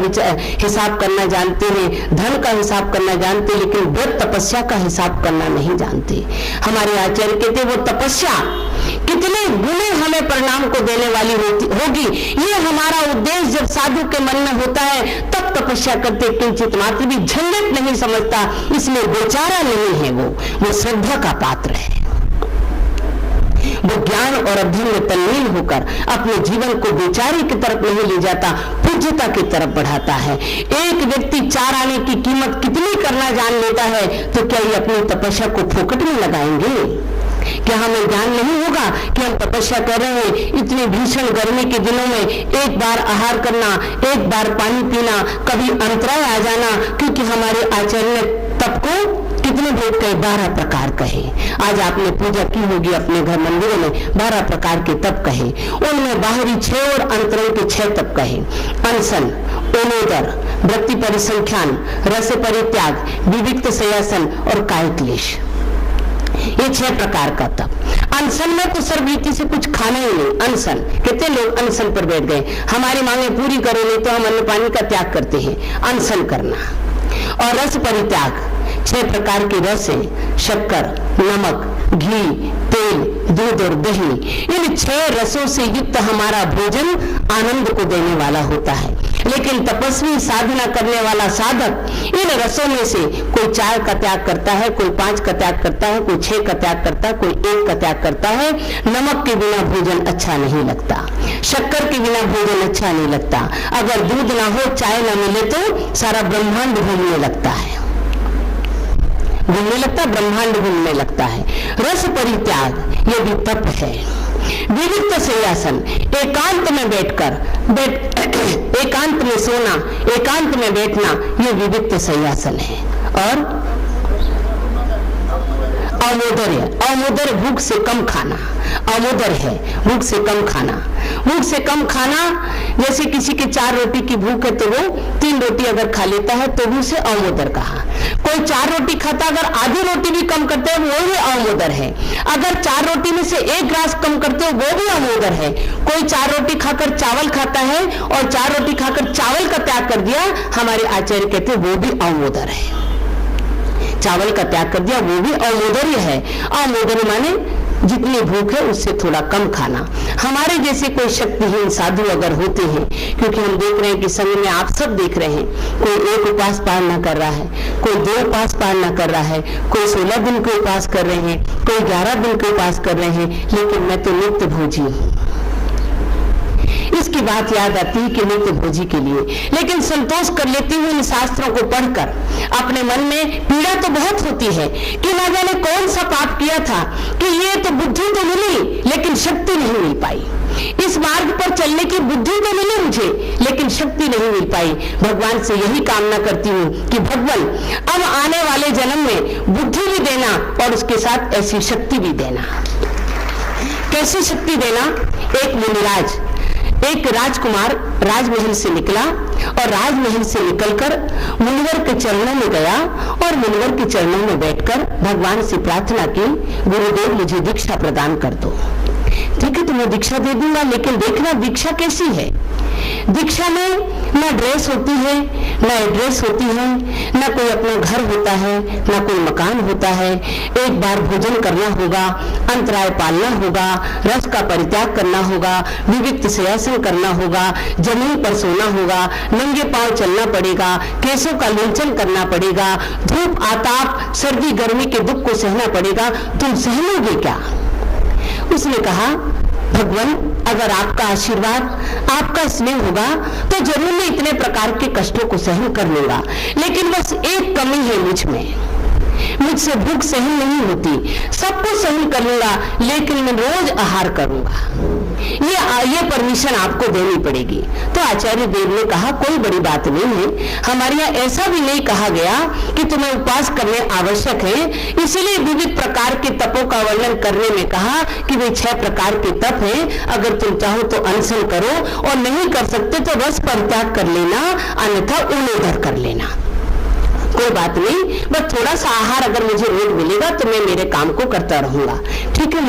हिसाब करना जानते हैं, धन का हिसाब करना जानते, लेकिन व्रत तपस्या का हिसाब करना नहीं जानते। हमारे आचार्य कहते वो तपस्या कितने गुने हमें परिणाम को देने वाली होगी, ये हमारा उद्देश्य जब साधु के मन में होता है तब तपस्या करते। किंचित मात्र भी झंझट नहीं समझता, इसलिए बेचारा नहीं है, वो श्रद्धा का पात्र है। वो ज्ञान और अध्ययन में तल्लीन होकर अपने जीवन को बेचारे की तरफ नहीं ले जाता, पूज्यता की तरफ बढ़ाता है। एक व्यक्ति 4 आने की कीमत कितनी करना जान लेता है तो क्या ये अपनी तपस्या को फोकट में लगाएंगे? क्या हमें ज्ञान नहीं होगा कि हम तपस्या कर रहे हैं? इतनी भीषण गर्मी के दिनों में एक बार आहार करना, एक बार पानी पीना, कभी अंतराय आ जाना, क्योंकि हमारे आचार्य ने तप को कितने भेद कहे, 12 प्रकार कहे। आज आपने पूजा की होगी अपने घर मंदिरों में, 12 प्रकार के तप कहे। उनमें बाहरी 6 और अंतरंग के 6 तप कहे। अनशन, ओनोदर, वृत्ति परिसंख्यान, रस परित्याग, विविक्त शय्यासन और काय क्लेश, ये 6 प्रकार का तप। अनशन में तो सर्वरीति से कुछ खाना ही नहीं। अनशन कितने लोग अनशन पर बैठ गए, हमारी मांगे पूरी करो नहीं तो हम अन्न पानी का त्याग करते हैं, अनशन करना। और रस परित्याग, 6 प्रकार के रस है, शक्कर, नमक, घी, तेल, दूध और दही। इन 6 रसों से युक्त हमारा भोजन आनंद को देने वाला होता है। लेकिन तपस्वी साधना करने वाला साधक इन रसों में से कोई 4 का त्याग करता है, कोई 5 का त्याग करता है, कोई 6 का त्याग करता है, कोई 1 का त्याग करता है। नमक के बिना भोजन अच्छा नहीं लगता, शक्कर के बिना भोजन अच्छा नहीं लगता। अगर दूध ना हो, चाय ना मिले तो सारा ब्रह्मांड घूमने लगता है, ब्रह्मांड घूमने लगता है। रस परित्याग ये भी तप है। विविक्त शय्यासन, एकांत में बैठकर एकांत में सोना, एकांत में बैठना, ये विविक्त शय्यासन है। और अमोदर्य, अमोदर्य भूख से कम खाना, अमोदर है भूख से कम खाना। भूख से कम खाना, जैसे किसी के 4 रोटी की भूख है तो वो 3 रोटी अगर खा लेता है तो भी उसे अमोदर कहा। कोई 4 रोटी खाता अगर आधी रोटी भी कम करते हैं वो भी अमोदर है। अगर 4 रोटी में से 1 ग्रास कम करते हो वो भी अमोदर है। कोई 4 रोटी खाकर चावल खाता है और 4 रोटी खाकर चावल का त्याग कर दिया, हमारे आचार्य कहते हैं वो भी अमोदर है। चावल का त्याग कर दिया वो भी अमोदर्य है। अमोदर्य माने जितनी भूख है उससे थोड़ा कम खाना। हमारे जैसे कोई शक्तिहीन साधु अगर होते हैं, क्योंकि हम देख रहे हैं कि संघ में आप सब देख रहे हैं, कोई 1 उपवास पालना कर रहा है, कोई 2 उपवास पालना कर रहा है, कोई 16 दिन के उपवास कर रहे हैं, कोई 11 दिन के उपवास कर रहे हैं, लेकिन मैं तो नित्य भोजी हूँ। इसकी बात याद आती है कि नित्य भोजी के लिए, लेकिन संतोष कर लेती हूँ इन शास्त्रों को पढ़कर। अपने मन में पीड़ा तो बहुत होती है कि ना जाने कौन सा पाप किया था कि ये तो बुद्धि तो मिली लेकिन शक्ति नहीं मिल पाई। इस मार्ग पर चलने की बुद्धि तो मिली मुझे लेकिन शक्ति नहीं मिल पाई। भगवान से यही कामना करती हूँ कि भगवान अब आने वाले जन्म में बुद्धि भी देना और उसके साथ ऐसी शक्ति भी देना। कैसी शक्ति देना? एक मुनिराज, एक राजकुमार राजमहल से निकला और राजमहल से निकलकर मुनिवर के चरणों में गया और मुनिवर के चरणों में बैठकर भगवान से प्रार्थना की, गुरुदेव मुझे दीक्षा प्रदान कर दो। ठीक है, तो मैं दीक्षा दे दूंगा, लेकिन देखना दीक्षा कैसी है। दीक्षा में ना ड्रेस होती है, ना एड्रेस होती है, ना कोई अपना घर होता है, ना कोई मकान होता है। एक बार भोजन करना होगा, अंतराय पालना होगा, रस का परित्याग करना होगा, विविक्त शयासन करना होगा, जमीन पर सोना होगा, नंगे पांव चलना पड़ेगा, केसों का लुंचन करना पड़ेगा, धूप आताप सर्दी गर्मी के दुख को सहना पड़ेगा। तुम सहलोगे क्या? उसने कहा, भगवान अगर आपका आशीर्वाद, आपका स्नेह होगा तो जरूर मैं इतने प्रकार के कष्टों को सहन कर लूंगा, लेकिन बस एक कमी है मुझ में, मुझसे भूख सहन नहीं होती। सब कुछ सहन कर लूंगा लेकिन मैं रोज आहार करूंगा। ये परमिशन आपको देनी पड़ेगी। तो आचार्य देव ने कहा, कोई बड़ी बात नहीं है, हमारे यहाँ ऐसा भी नहीं कहा गया कि तुम्हें उपवास करने आवश्यक है, इसलिए विविध प्रकार के तपों का वर्णन करने में कहा कि वे 6 प्रकार के तप हैं। अगर तुम चाहो तो अनशन करो और नहीं कर सकते तो रस परित्याग कर लेना, अन्यथा उन्हें कर लेना। कोई बात नहीं, बस थोड़ा सा आहार अगर मुझे रोज मिलेगा तो मैं मेरे काम को करता रहूंगा। ठीक है,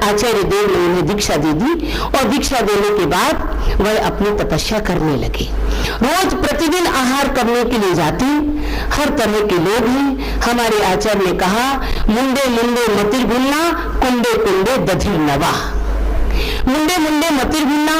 आचार्य देव ने उन्हें दीक्षा दे दी और दीक्षा देने के बाद वह अपनी तपस्या करने लगे। रोज प्रतिदिन आहार करने के लिए जाते, हर तरह के लोग हैं। हमारे आचार्य ने कहा, मुंडे मुंडे मतिर भिन्ना, कुंडे कुंडे दधिर नवा। मुंडे मुंडे मतिर भिन्ना,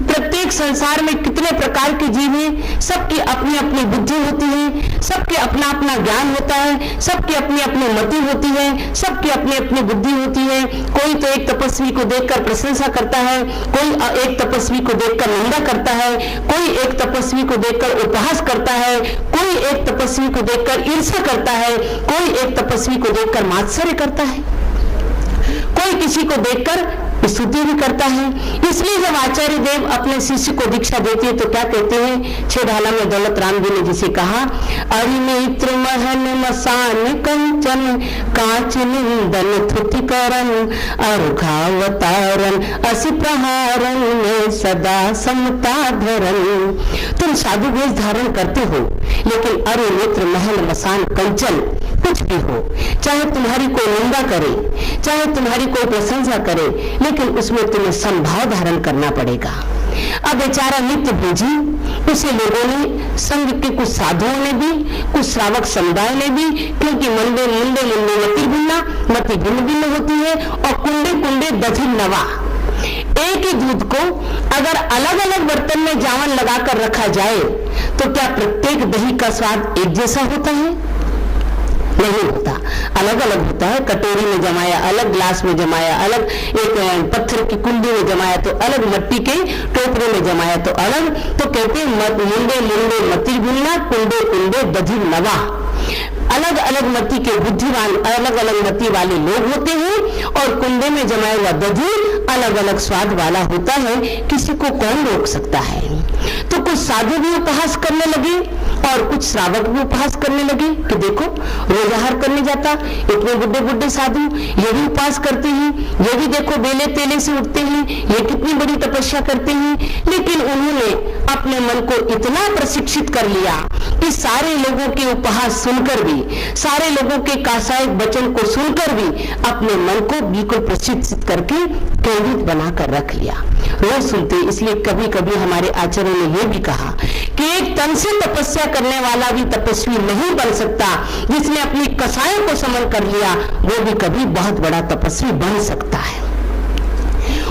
प्रत्येक संसार में कितने प्रकार के जीव हैं, सबकी अपनी अपनी बुद्धि होती है, सबके अपना अपना ज्ञान होता है, सबकी अपनी अपनी मति होती है, सबकी अपनी अपनी बुद्धि होती है। कोई तो एक तपस्वी को देखकर प्रशंसा करता है, कोई एक तपस्वी को देखकर निंदा करता है, कोई एक तपस्वी को देखकर उपहास करता है, कोई एक तपस्वी को देखकर ईर्ष्या करता है, कोई एक तपस्वी को देखकर मात्सर्य करता है, कोई किसी को देखकर स्तुति भी करता है। इसलिए जब आचार्य देव अपने शिष्य को दीक्षा देते हैं तो क्या कहते हैं? 6 ढाला में दौलत राम जी ने जिसे कहा, अरिनेत्र महन मसान कंचन कांच निंदन थुतिकरण अर्घावतारन असि प्रहारन में सदा समता धरन। तुम साधु वेश धारण करते हो, लेकिन अरिनेत्र महन मसान कंचन कुछ भी हो, चाहे तुम्हारी कोई निंदा करे, चाहे तुम्हारी कोई प्रशंसा करे, लेकिन उसमें तुम्हें संभाव धारण करना पड़ेगा। अब बेचारा नित्य भोजी, उसे लोगों ने, संघ के कुछ साधुओं ने भी, कुछ श्रावक समुदाय ने भी, क्योंकि मुंडे मुंडे मुंडे मति भिन्ना, मति भिन्न भिन्न होती है, और कुंडे कुंडे दधिर नवा। एक ही दूध को अगर अलग अलग बर्तन में जावन लगाकर रखा जाए तो क्या प्रत्येक दही का स्वाद एक जैसा होता है? नहीं होता, अलग अलग होता है। कटोरी में जमाया अलग, ग्लास में जमाया अलग, एक पत्थर की कुंडी में जमाया तो अलग, मिट्टी के टोकरे में जमाया तो अलग। तो कहते हैं मुंडे मुंडे मति भिन्ना, कुंडे कुंडे दधिर नवा। अलग अलग मति के बुद्धिमान, अलग अलग मति वाले लोग होते हैं, और कुंडे में जमाया हुआ दधि अलग अलग स्वाद वाला होता है। किसी को कौन रोक सकता है? तो कुछ साधु भी उपहास करने लगे और कुछ श्रावक भी उपहास करने लगे कि देखो रोजाहार करने जाता, इतने बुड्ढे बुड्ढे साधु ये भी उपवास करते हैं, ये भी देखो बेले तेले से उठते हैं, ये कितनी बड़ी तपस्या करते हैं। लेकिन उन्होंने अपने मन को इतना प्रशिक्षित कर लिया कि सारे लोगों के उपहास सुनकर भी, सारे लोगों के कासायिक वचन को सुनकर भी अपने मन को बिल्कुल प्रशिक्षित करके केंद्रित बनाकर रख लिया। रोज सुनते, इसलिए कभी कभी हमारे आचार्यों ने यह भी कहा कि एक तन से तपस्या करने वाला भी तपस्वी नहीं बन सकता, जिसने अपनी कसायों को समन कर लिया वो भी कभी बहुत बड़ा तपस्वी बन सकता है।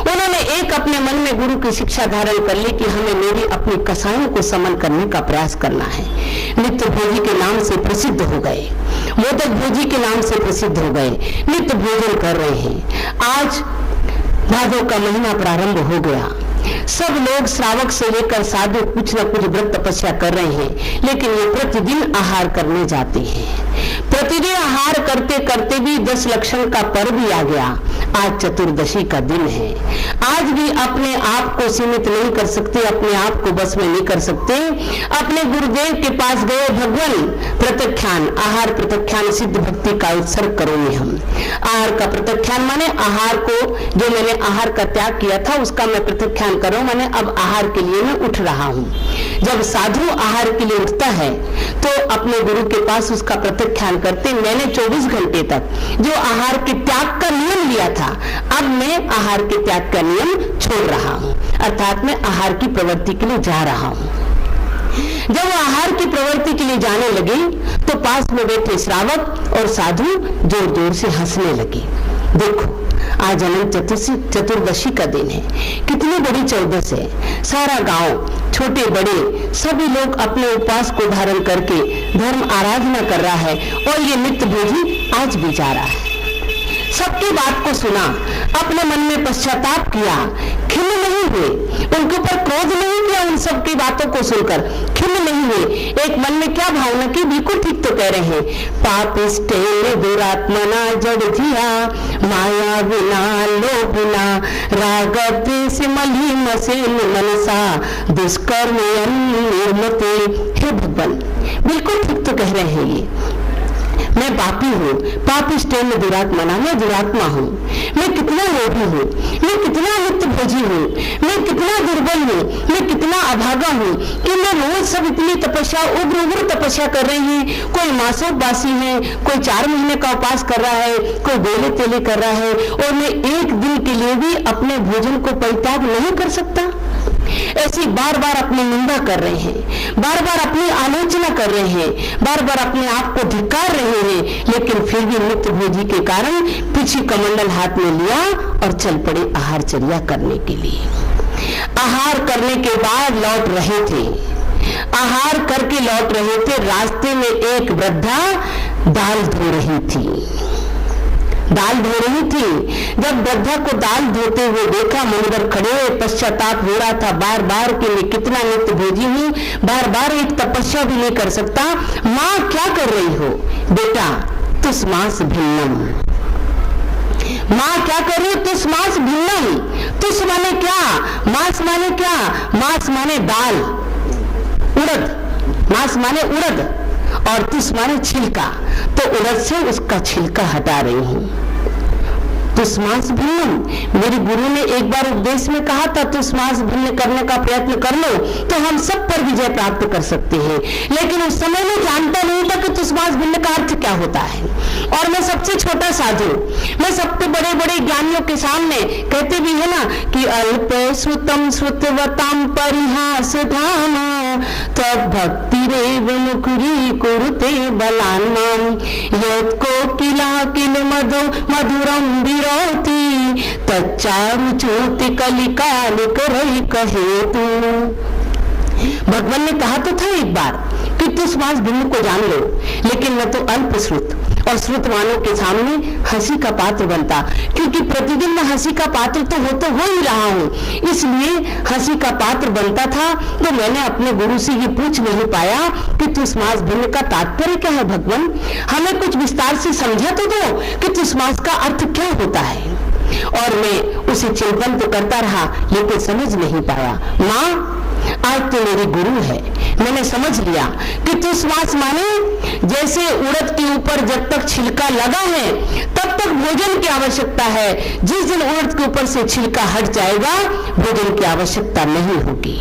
उन्होंने एक अपने मन में गुरु की शिक्षा धारण कर ली कि हमें मेरी अपनी कसायों को समन करने का प्रयास करना है। नित्य भोजी के नाम से प्रसिद्ध हो गए, मोदक भोजी के नाम से प्रसिद्ध हो गए, नित्य भोजन कर रहे हैं। आज भादों का महीना प्रारंभ हो गया, सब लोग श्रावक से लेकर साधु कुछ न कुछ व्रत तपस्या कर रहे हैं, लेकिन ये प्रतिदिन आहार करने जाते हैं। प्रतिदिन आहार करते करते भी 10 लक्षण का पर्व भी आ गया। आज चतुर्दशी का दिन है। आज भी अपने आप को सीमित नहीं कर सकते, अपने आप को बस में नहीं कर सकते। अपने गुरुदेव के पास गए, भगवान प्रत्याख्यान, आहार प्रत्याख्यान सिद्ध भक्ति का उत्सर्ग करोगे हम। आहार का प्रत्याख्यान माने आहार को, जो मैंने आहार का त्याग किया था उसका मैं प्रत्याख्यान करूं, माने अब आहार के लिए मैं उठ रहा हूं। जब साधु आहार के लिए उठता है तो अपने गुरु के पास उसका प्रत्याख्यान करते, मैंने 24 घंटे तक जो आहार के त्याग का नियम लिया था, अब मैं आहार के त्याग का नियम छोड़ रहा हूं, अर्थात मैं आहार की प्रवृत्ति के लिए जा रहा हूं। जब वो आहार की प्रवृत्ति के लिए जाने लगे तो पास में बैठे श्रावक और साधु जोर जोर से हंसने लगे। देखो आज अनंत चतुर्दशी का दिन है, कितनी बड़ी चौदस है। सारा गांव, छोटे बड़े सभी लोग अपने उपवास को धारण करके धर्म आराधना कर रहा है और ये नित्य भोजी आज भी जा रहा है। सबकी बात को सुना, अपने मन में पश्चाताप किया, खिन्न नहीं हुए, उनके ऊपर क्रोध नहीं किया, उन सबकी बातों को सुनकर खिन्न नहीं हुए। एक मन में क्या भावना की, बिल्कुल ठीक तो कह रहे हैं, पापिष्टे दुरात्मना जड़ धिया माया बिना लोभना राग द्वेष मली मसेन मनसा दुष्कर्म निर्मते। हे भगवान, बिल्कुल ठीक तो कह रहे हैं ये। मैं पापी हूँ, पापिष्टे में दुरात्मना, मैं दुरात्मा हूँ। मैं कितना लोभी हूँ, मैं कितना नित्य भोजी हूँ, मैं कितना दुर्बल हूँ, मैं कितना अभागा हूँ कि मैं रोज सब इतनी तपस्या, उग्र उग्र तपस्या कर रही हैं। कोई मासोपवासी है, कोई 4 महीने का उपवास कर रहा है, कोई बेले तेले कर रहा है, और मैं एक दिन के लिए भी अपने भोजन को परित्याग नहीं कर सकता। ऐसी बार बार अपनी निंदा कर रहे हैं, बार बार अपनी आलोचना कर रहे हैं, बार बार अपने आप को धिक्कार रहे हैं, लेकिन फिर भी नित्य भोजी के कारण पीछे कमंडल हाथ में लिया और चल पड़े आहारचर्या करने के लिए। आहार करने के बाद लौट रहे थे, आहार करके लौट रहे थे, रास्ते में एक वृद्धा दाल धो रही थी, दाल धो रही थी। जब वृद्धा को दाल धोते हुए देखा, मुनिवर खड़े, पश्चाताप हो रहा था बार बार कि मैं कितना नित्य भोजी हूँ, बार बार एक तपस्या भी नहीं कर सकता। माँ क्या कर रही हो? बेटा तुष्मास भिन्नम। माँ क्या कर रही हो? तुष्मास भिन्नम। तुष माने क्या? मास माने क्या? मास माने दाल, उड़द, मास माने उड़द और तुष माने छिलका। तो उड़द से उसका छिलका हटा रही हूं। तुष्मास भिन्न, मेरे गुरु ने एक बार उपदेश में कहा था तुष्मास भिन्न करने का प्रयत्न कर लो तो हम सब पर विजय प्राप्त कर सकते हैं, लेकिन उस समय में जानता नहीं था कि तुष्मास भिन्न का अर्थ क्या होता है। और मैं सबसे छोटा साधु, मैं सबसे बड़े बड़े ज्ञानियों के सामने कहते भी है ना कि अल्प श्रुतम श्रुतवताम परिहास धामा तब भक्ति रेव मुकुरी कुरुते बलान्नाम यत् कोकिला किल मधु मधुरम विरोति तच्चारु च्युति कलिकाल करई कहे तू। भगवान ने कहा तो था एक बार कि तुष्मास भिन्न को जान लो, लेकिन मैं तो अल्प श्रुत और श्रुतवानों के सामने हंसी का पात्र बनता, क्योंकि प्रतिदिन मैं हंसी का पात्र तो हो ही रहा हूँ, इसलिए हंसी का पात्र बनता था। तो मैंने अपने गुरु से ये पूछ नहीं पाया कि तुष्मास भिन्न का तात्पर्य क्या है। भगवान हमें कुछ विस्तार से समझा तो दो कि तुष्मास का अर्थ क्या होता है। और मैं उसे चिंतन तो करता रहा, लेकिन समझ नहीं पाया। माँ आज तो मेरी गुरु है, मैंने समझ लिया कि तुष्मास माने जैसे उड़द के ऊपर जब तक छिलका लगा है तब तक भोजन की आवश्यकता है, जिस दिन उड़द के ऊपर से छिलका हट जाएगा भोजन की आवश्यकता नहीं होगी।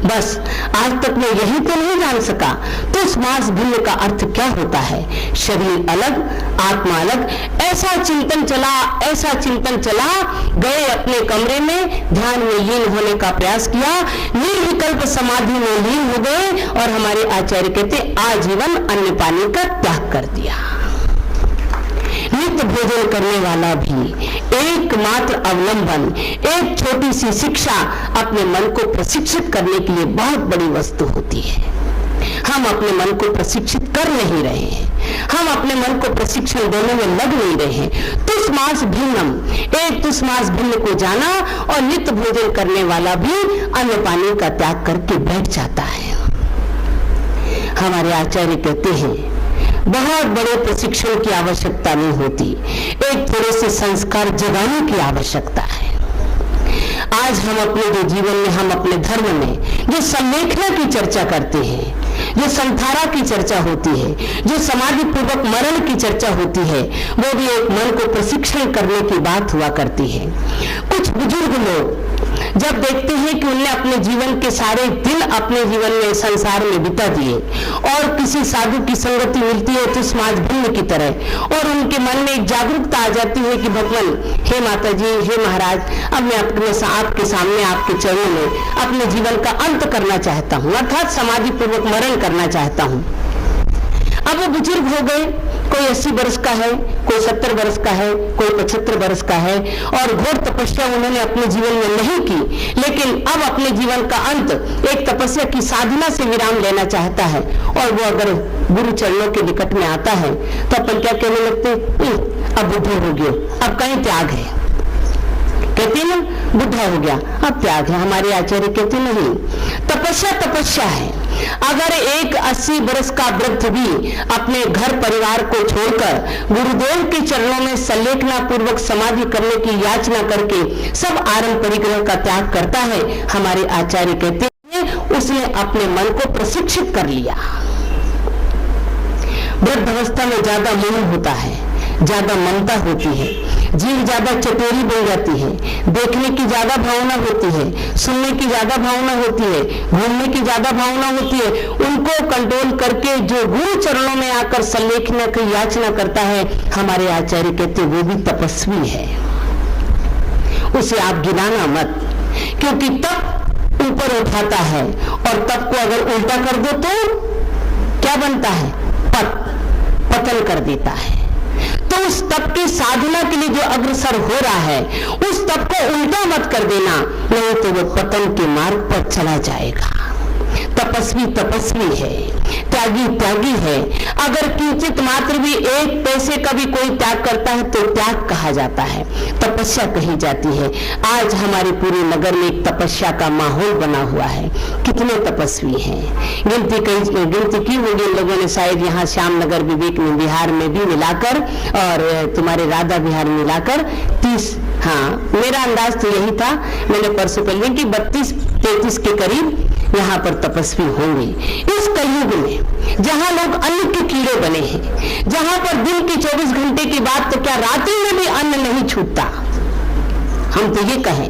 बस आज तक मैं यही तो नहीं जान सका तुष्मास भिन्न का अर्थ क्या होता है। शरीर अलग आत्मा अलग, ऐसा चिंतन चला, गए अपने कमरे में ध्यान में लीन होने का प्रयास किया, निर्विकल्प समाधि में लीन हो गए और हमारे आचार्य कहते आजीवन अन्न पानी का त्याग कर दिया। नित्य भोजन करने वाला भी एकमात्र अवलंबन, एक छोटी सी शिक्षा अपने मन को प्रशिक्षित करने के लिए बहुत बड़ी वस्तु होती है। हम अपने मन को प्रशिक्षित कर नहीं रहे हैं, हम अपने मन को प्रशिक्षण देने में लग नहीं रहे हैं। तुष्मास भिन्नम, एक तुष्मास भिन्न को जाना और नित्य भोजन करने वाला भी अन्न पानी का त्याग करके बैठ जाता है। हमारे आचार्य कहते हैं बहुत बड़े प्रशिक्षण की आवश्यकता नहीं होती, एक थोड़े से संस्कार जगाने की आवश्यकता है। आज हम अपने जो जीवन में, हम अपने धर्म में जो संलेखना की चर्चा करते हैं, जो संथारा की चर्चा होती है, जो समाधि पूर्वक मरण की चर्चा होती है, वो भी एक मन को प्रशिक्षण करने की बात हुआ करती है। कुछ बुजुर्ग लोग जब देखते हैं कि उन्हें अपने जीवन के सारे दिन अपने जीवन में संसार में बिता दिए और किसी साधु की संगति मिलती है तो समाज भिन्न की तरह, और उनके मन में एक जागरूकता आ जाती है कि भगवान, हे माता जी, हे महाराज, अब मैं आपके सामने आपके चरणों में अपने जीवन का अंत करना चाहता हूँ, अर्थात समाधि पूर्वक मरण करना चाहता हूँ। अब वो बुजुर्ग हो गए, कोई 80 वर्ष का है, कोई 70 वर्ष का है, कोई 75 वर्ष का है, और घोर तपस्या उन्होंने अपने जीवन में नहीं की, लेकिन अब अपने जीवन का अंत एक तपस्या की साधना से विराम लेना चाहता है। और वो अगर गुरु चरणों के निकट में आता है तो अपन क्या कहने लगते, अब बुढ़े हो गए, अब कहीं त्याग है, कहते हैं ना, बुढ़ा हो गया अब त्याग है। हमारे आचार्य कहते नहीं, तपस्या तपस्या है। अगर एक 80 वर्ष का वृद्ध भी अपने घर परिवार को छोड़कर गुरुदेव के चरणों में संलेखना पूर्वक समाधि करने की याचना करके सब आरंभ परिग्रह का त्याग करता है, हमारे आचार्य कहते हैं उसने अपने मन को प्रशिक्षित कर लिया। वृद्ध अवस्था में ज्यादा मोह होता है, ज्यादा ममता होती है, जीव ज्यादा चटोरी बन जाती है, देखने की ज्यादा भावना होती है, सुनने की ज्यादा भावना होती है, घूमने की ज्यादा भावना होती है। उनको कंट्रोल करके जो गुरु चरणों में आकर संलेखना की याचना करता है, हमारे आचार्य कहते वो भी तपस्वी है। उसे आप गिराना मत, क्योंकि तप ऊपर उठाता है और तप को अगर उल्टा कर दो तो क्या बनता है, पतन कर देता है। तो उस तप की साधना के लिए जो अग्रसर हो रहा है, उस तप को उल्टा मत कर देना, नहीं तो वो पतन के मार्ग पर चला जाएगा। तपस्वी तपस्वी है, त्यागी त्यागी है। अगर किंचित मात्र भी एक पैसे का भी कोई त्याग करता है तो त्याग कहा जाता है, तपस्या कही जाती है। आज हमारे पूरे नगर में एक तपस्या का माहौल बना हुआ है। कितने तपस्वी हैं, गिनती की होगी इन लोगों ने, शायद यहाँ श्याम नगर विवेक में बिहार में भी मिलाकर और तुम्हारे राधा बिहार मिलाकर 30, हाँ मेरा अंदाज तो यही था, मैंने परसों पहले कि 32-33 के करीब यहाँ पर तपस्वी होंगे। इस कलयुग में जहाँ लोग अन्न के कीड़े बने हैं, जहाँ पर दिन की 24 घंटे की बात तो क्या रात्रि में भी अन्न नहीं छूटता, हम तो ये कहें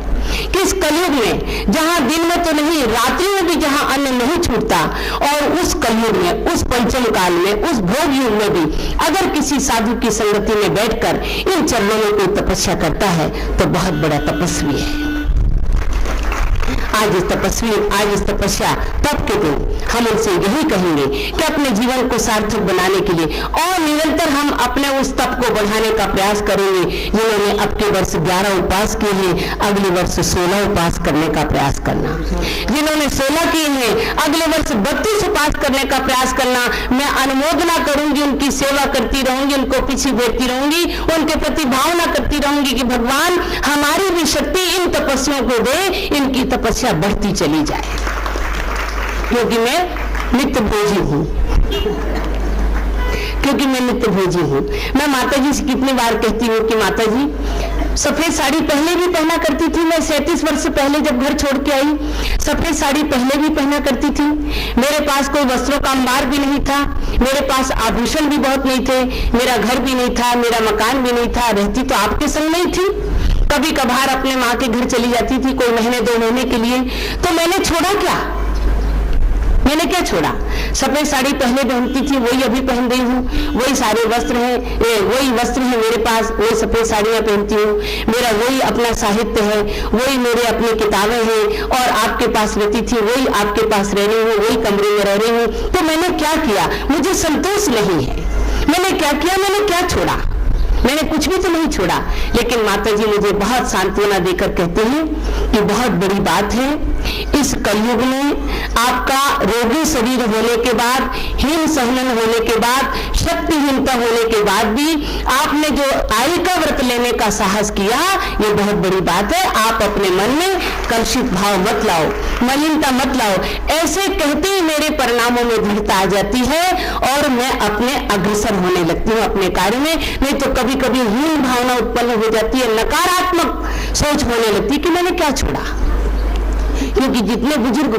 कि इस कलयुग में जहाँ दिन में तो नहीं रात्रि में भी जहाँ अन्न नहीं छूटता, और उस कलयुग में, उस पंचम काल में, उस भोग युग में भी अगर किसी साधु की संगति में बैठकर इन चरणों में कोई तपस्या करता है तो बहुत बड़ा तपस्वी है। आज इस तपस्या तप के दिन हम उनसे यही कहेंगे कि अपने जीवन को सार्थक बनाने के लिए और निरंतर हम अपने उस तप को बढ़ाने का प्रयास करेंगे। जिन्होंने अब के वर्ष 11 उपास किए हैं, अगले वर्ष 16 उपास करने का प्रयास करना। जिन्होंने 16 किए हैं, अगले वर्ष 32 उपास करने का प्रयास करना। मैं अनुमोदना करूंगी, उनकी सेवा करती रहूंगी, उनको पीछे देती रहूंगी, उनके प्रति भावना करती रहूंगी कि भगवान हमारी भी शक्ति इन तपस्याओं को दे, इनकी तपस्या बढ़ती चली जाए, क्योंकि मैं नित्य भोजी हूं। मैं माता जी से कितनी बार कहती हूँ कि माता जी सफेद साड़ी पहले भी पहना करती थी। मैं 37 वर्ष से पहले जब घर छोड़ के आई, सफेद साड़ी पहले भी पहना करती थी। मेरे पास कोई वस्त्रों का अंबार भी नहीं था, मेरे पास आभूषण भी बहुत नहीं थे, मेरा घर भी नहीं था, मेरा मकान भी नहीं था। रहती तो आपके संग नहीं थी, कभी कभार अपने माँ के घर चली जाती थी कोई महीने 2 महीने के लिए। तो मैंने छोड़ा क्या? मैंने क्या छोड़ा? सफेद साड़ी पहले पहनती थी, वही अभी पहन रही हूँ, वही सारे वस्त्र हैं, वही वस्त्र है मेरे पास, वही सफेद साड़ियाँ पहनती हूँ, मेरा वही अपना साहित्य है, वही मेरे अपनी किताबें हैं, और आपके पास रहती थी, वही आपके पास रह रही हूँ, वही कमरे में रह रही हूँ। तो मैंने क्या किया? मुझे संतोष नहीं है। मैंने क्या किया? मैंने क्या छोड़ा? मैंने कुछ भी तो नहीं छोड़ा। लेकिन माता जी मुझे बहुत सांत्वना देकर कहते हैं कि बहुत बड़ी बात है, इस कलयुग में आपका रोगी शरीर होने के बाद, हीन सहलन होने के बाद, शक्तिहीनता होने के बाद भी आपने जो आई का व्रत लेने का साहस किया, ये बहुत बड़ी बात है। आप अपने मन में कलुषित भाव मत लाओ, मलिनता मत लाओ। ऐसे कहते ही मेरे परिणामों में दृढ़ता आ जाती है और मैं अपने अग्रसर होने लगती हूँ अपने कार्य में। नहीं तो कभी कभी हीन भावना उत्पन्न हो जाती है, नकारात्मक सोच होने लगती है कि मैंने क्या छोड़ा। क्योंकि जितने बुजुर्ग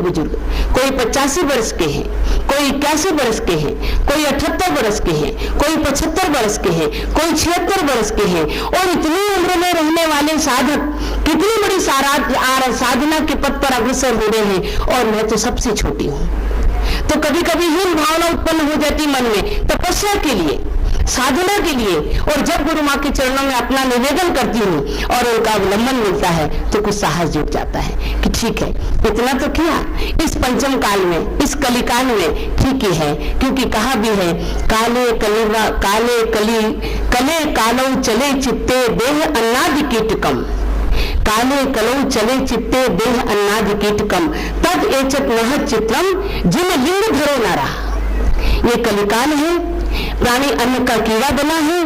कोई 85 वर्ष के हैं, कोई 81 वर्ष के हैं, कोई 78 वर्ष के हैं, कोई 75 वर्ष के हैं, कोई 76 वर्ष के हैं, और इतनी उम्र में रहने वाले साधक कितनी बड़ी साधना के पथ पर अग्रसर हो रहे हैं, और मैं तो सबसे छोटी हूँ। तो कभी कभी हीन भावना उत्पन्न हो जाती मन में तपस्या के लिए, साधना के लिए। और जब गुरु माँ के चरणों में अपना निवेदन करती हूँ और उनका अवलंबन मिलता है तो कुछ साहस जुट जाता है कि ठीक है, इतना तो किया इस पंचम काल में, इस कलिकाल में, ठीक ही है। क्योंकि कहा भी है, कले कालो चले चित्ते देह अन्नादि कीटकम, काले कलौ चले चित्ते देह अन्नादि कीटकम, तद एचत नह चित्रम जिन लिंग धरो नारा। ये कलिकाल है, प्राणी अन्न का कीड़ा बना है,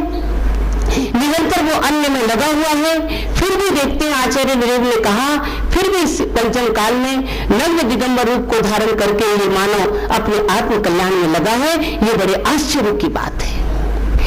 निरंतर वो अन्न में लगा हुआ है। फिर भी देखते हैं, आचार्य विरेव ने कहा, फिर भी इस पंचम काल में नग्न दिगंबर रूप को धारण करके ये मानव अपने आत्म कल्याण में लगा है। ये बड़े आश्चर्य की बात है,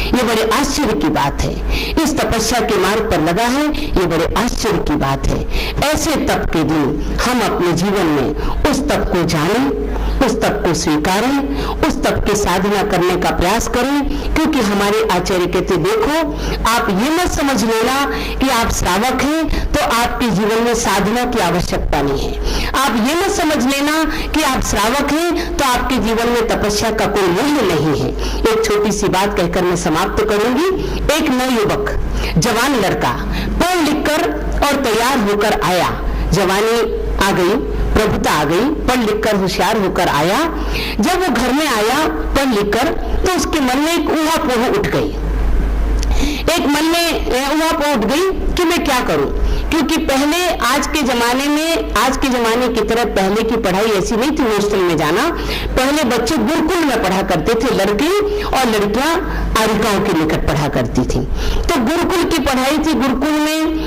ये बड़े आश्चर्य की बात है। इस तपस्या के मार्ग पर लगा है, ये बड़े आश्चर्य की बात है। ऐसे तप के दिन हम अपने जीवन में उस तप को जानें, उस तप को स्वीकारें, उस तप की साधना करने का प्रयास करें। क्योंकि हमारे आचार्य कहते, देखो आप ये मत समझ लेना कि आप श्रावक हैं तो आपके जीवन में साधना की आवश्यकता नहीं है। आप ये मत समझ लेना कि आप श्रावक हैं तो आपके जीवन में तपस्या का कोई मूल्य नहीं है। एक छोटी सी बात कहकर मैं समाप्त करूंगी। एक नवयुवक, जवान लड़का पढ़ लिखकर और तैयार होकर आया, जवानी आ गई, प्रभुता आ गई, पढ़ लिखकर होशियार होकर आया। जब वो घर में आया पढ़ लिखकर, तो उसके मन में एक ऊहापोह उठ गई, एक मन में ऊहापोह उठ गई कि मैं क्या करूं। क्योंकि पहले आज के जमाने में, आज के जमाने की तरह पहले की पढ़ाई ऐसी नहीं थी हॉस्टल में जाना। पहले बच्चे गुरुकुल में पढ़ा करते थे, लड़के और लड़कियां आरिकाओं के निकट पढ़ा करती थी। तो गुरुकुल की पढ़ाई थी। गुरुकुल में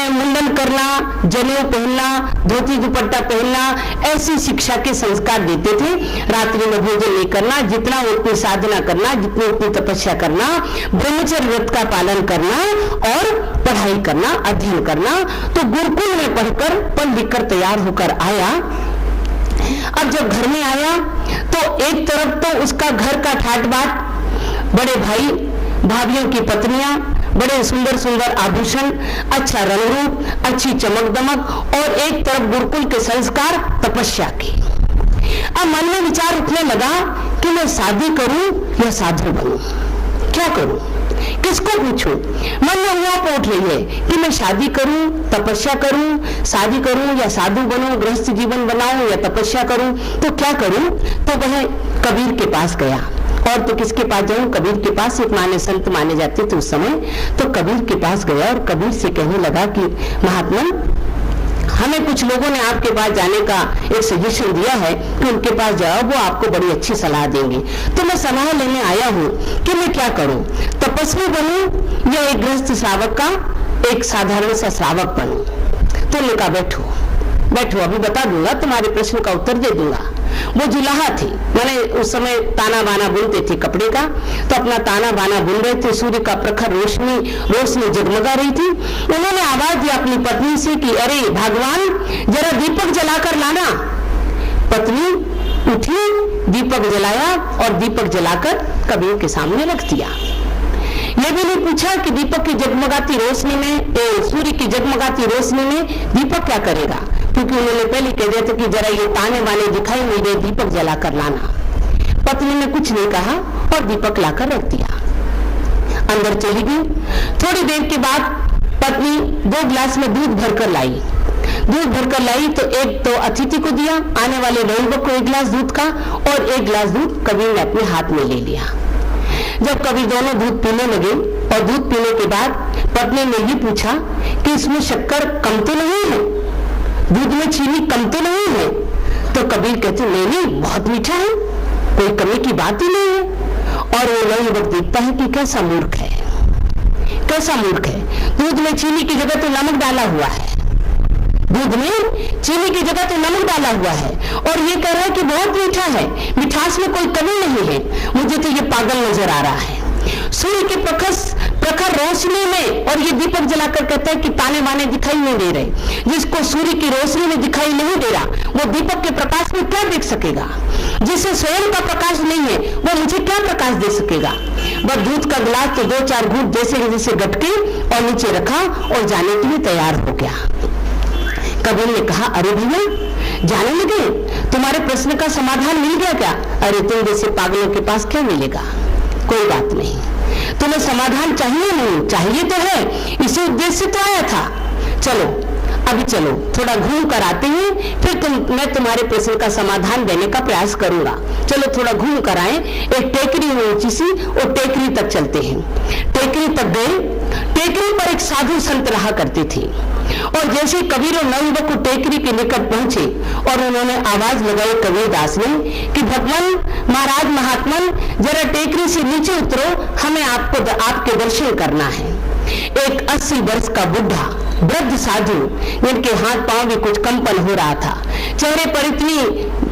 मुंडन करना, जनेऊ पहनना, धोती दुपट्टा पहनना, ऐसी शिक्षा के संस्कार देते थे। रात्रि में भोजन नहीं करना, जितना उतनी साधना करना, जितनी उतनी तपस्या करना, ब्रह्मचर्य व्रत का पालन करना और पढ़ाई करना, अध्ययन करना। तो गुरुकुल में पढ़कर पढ़ लिखकर तैयार होकर आया। अब जब घर में आया तो एक तरफ तो उसका घर का ठाट बाट, बड़े भाई भाभियों की पत्नियां, बड़े सुंदर सुंदर आभूषण, अच्छा रंग रूप, अच्छी चमक दमक, और एक तरफ गुरुकुल के संस्कार, तपस्या की। अब मन में विचार उठने लगा कि मैं शादी करूं या साधु बनूं, क्या करूं, किसको पूछूं। मन में हुआ उठ रही है कि मैं शादी करूं, तपस्या करूं, शादी करूं या साधु बनूं, गृहस्थ जीवन बनाऊं या तपस्या करूं, तो क्या करूं। तो वह कबीर के पास गया। और तो किसके पास जाऊं, कबीर के पास, एक माने संत माने जाते थे उस समय। तो कबीर के पास गया और कबीर से कहने लगा कि महात्मा, हमें कुछ लोगों ने आपके पास जाने का एक सजेशन दिया है कि उनके पास जाओ, वो आपको बड़ी अच्छी सलाह देंगे। तो मैं सलाह लेने आया हूँ कि मैं क्या करूं, तपस्वी बनूं या एक गृहस्थ श्रावक का एक साधारण सा श्रावक बनूं। तो उन्होंने कहा बैठो बैठो, अभी बता दूंगा, तुम्हारे प्रश्न का उत्तर दे दूंगा। वो जुलाहा थे, मैंने उस समय ताना बाना बुनते थे कपड़े का, तो अपना ताना बाना बुन रहे थे। सूर्य का प्रखर रोशनी जगमगा रही थी। उन्होंने आवाज दी अपनी पत्नी से कि अरे भगवान, जरा दीपक जलाकर लाना। पत्नी उठी, दीपक जलाया और दीपक जलाकर कबीर के सामने रख दिया। यह भी नहीं पूछा कि दीपक की जगमगाती रोशनी में, सूर्य की जगमगाती रोशनी में दीपक क्या करेगा, क्योंकि उन्होंने पहले कह दिया था कि जरा ये ताने बाने दिखाई नहीं दे, दीपक जलाकर लाना। पत्नी ने कुछ नहीं कहा और दीपक लाकर रख दिया, अंदर चली गई। थोड़ी देर के बाद पत्नी 2 गिलास में दूध भरकर लाई। दूध भरकर लाई तो एक तो अतिथि को दिया, आने वाले नवयुवक को 1 गिलास दूध का, और 1 गिलास दूध कबीर ने अपने हाथ में ले लिया। जब कबीर दोनों दूध पीने लगे और दूध पीने के बाद पत्नी ने ये पूछा कि इसमें शक्कर कम तो नहीं है, दूध में चीनी कम तो नहीं है? तो कबीर कहते नहीं नहीं, बहुत मीठा है, कोई कमी की बात ही नहीं है। और वो नवयुवक देखता है कि कैसा मूर्ख है, कैसा मूर्ख है। दूध में चीनी की जगह तो नमक डाला हुआ है, दूध में चीनी की जगह तो नमक डाला हुआ है, और ये कह रहा है कि बहुत मीठा है, मिठास में कोई कमी नहीं है। मुझे तो ये पागल नजर आ रहा है। सूर्य के प्रखर रोशनी में, और ये दीपक जलाकर कहता है कि ताने बाने दिखाई नहीं दे रहे। जिसको सूर्य की रोशनी में दिखाई नहीं दे रहा, वो दीपक के प्रकाश में क्या देख सकेगा? जिसे स्वयं का प्रकाश नहीं है, वो मुझे क्या प्रकाश दे सकेगा? बस दूध का गिलास तो 2-4 घूंट जैसे जैसे गटके और नीचे रखा और जाने के लिए तैयार हो गया। कबीर ने कहा, अरे भैया जाने लगे, तुम्हारे प्रश्न का समाधान मिल गया क्या? अरे तुम जैसे पागलों के पास क्या मिलेगा, कोई बात नहीं। तुम्हें समाधान चाहिए नहीं? चाहिए तो है, इसी उद्देश्य से तो आया था। चलो अभी चलो, थोड़ा घूम कर आते हैं, फिर मैं तुम्हारे प्रश्न का समाधान देने का प्रयास करूंगा। चलो थोड़ा घूम कर आए। एक टेकरी है ऊंची सी, वो टेकरी तक चलते हैं। टेकरी तक गए। टेकरी पर एक साधु संत रहा करते थे, और जैसे कबीर और नवयुवक को टेकरी के निकट पहुंचे और उन्होंने आवाज लगाई कबीरदास ने कि भगवान महाराज महात्मन, जरा टेकरी से नीचे उतरो, हमें आपके दर्शन करना है। एक 80 वर्ष का बुढ़ा वृद्ध साधु, जिनके हाथ पांव में कुछ कंपन हो रहा था, चेहरे पर इतनी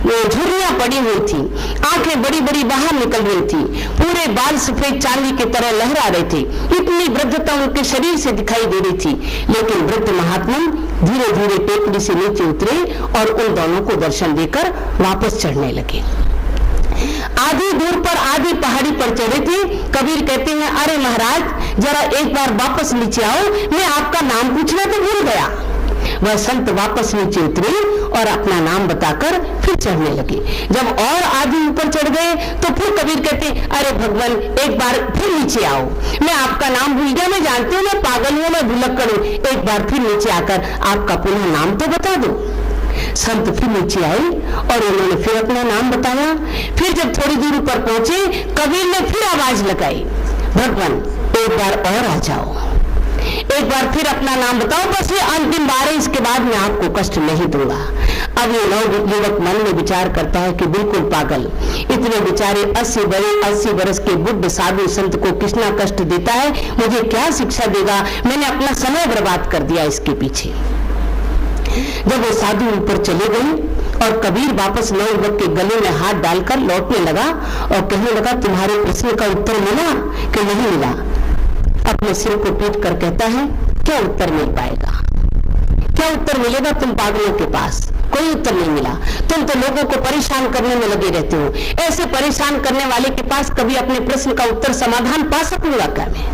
झुर्रियां पड़ी हुई थी, आंखें बड़ी बड़ी बाहर निकल रही थी, पूरे बाल सफेद चांदी की तरह लहरा रहे थे। इतनी वृद्धता उनके शरीर से दिखाई दे रही थी। लेकिन वृद्ध महात्मन धीरे धीरे टेकरी से नीचे उतरे और उन दोनों को दर्शन देकर वापस चढ़ने लगे। आधी दूर पर आधी पहाड़ी पर चढ़े थे। कबीर कहते हैं, अरे महाराज जरा एक बार वापस नीचे आओ, मैं आपका नाम पूछना तो भूल गया। वह संत वापस नीचे उतरे और अपना नाम बताकर फिर चढ़ने लगे। जब और आधी ऊपर चढ़ गए तो फिर कबीर कहते, अरे भगवान एक बार फिर नीचे आओ, मैं आपका नाम भूल गया, मैं जानती हूँ मैं पागल हूँ, मैं भुलक्कड़ हूँ, एक बार फिर नीचे आकर आपका पुनः नाम तो बता दो। संत फिर नीचे आए और उन्होंने फिर अपना नाम बताया। फिर जब थोड़ी दूर पर पहुंचे, कबीर ने फिर आवाज लगाई, भगवान एक बार और आ जाओ, एक बार फिर अपना नाम बताओ, बस ये अंतिम बार है, इसके बाद मैं आपको कष्ट नहीं दूंगा। अब ये नवयुवक मन में विचार करता है कि बिल्कुल पागल, इतने बेचारे 80 वर्ष के बुद्ध साधु संत को कितना कष्ट देता है, मुझे क्या शिक्षा देगा, मैंने अपना समय बर्बाद कर दिया इसके पीछे। जब वो साधु ऊपर चले गए और कबीर वापस नवयुवक के गले में हाथ डालकर लौटने लगा और कहने लगा, तुम्हारे प्रश्न का उत्तर मिला कि नहीं मिला? अपने सिर को पीट कर कहता है, क्या उत्तर मिल पाएगा, क्या उत्तर मिलेगा? तुम पागलों के पास कोई उत्तर नहीं मिला। तुम तो लोगों को परेशान करने में लगे रहते हो। ऐसे परेशान करने वाले के पास कभी अपने प्रश्न का उत्तर समाधान पा सकूंगा क्या मैं?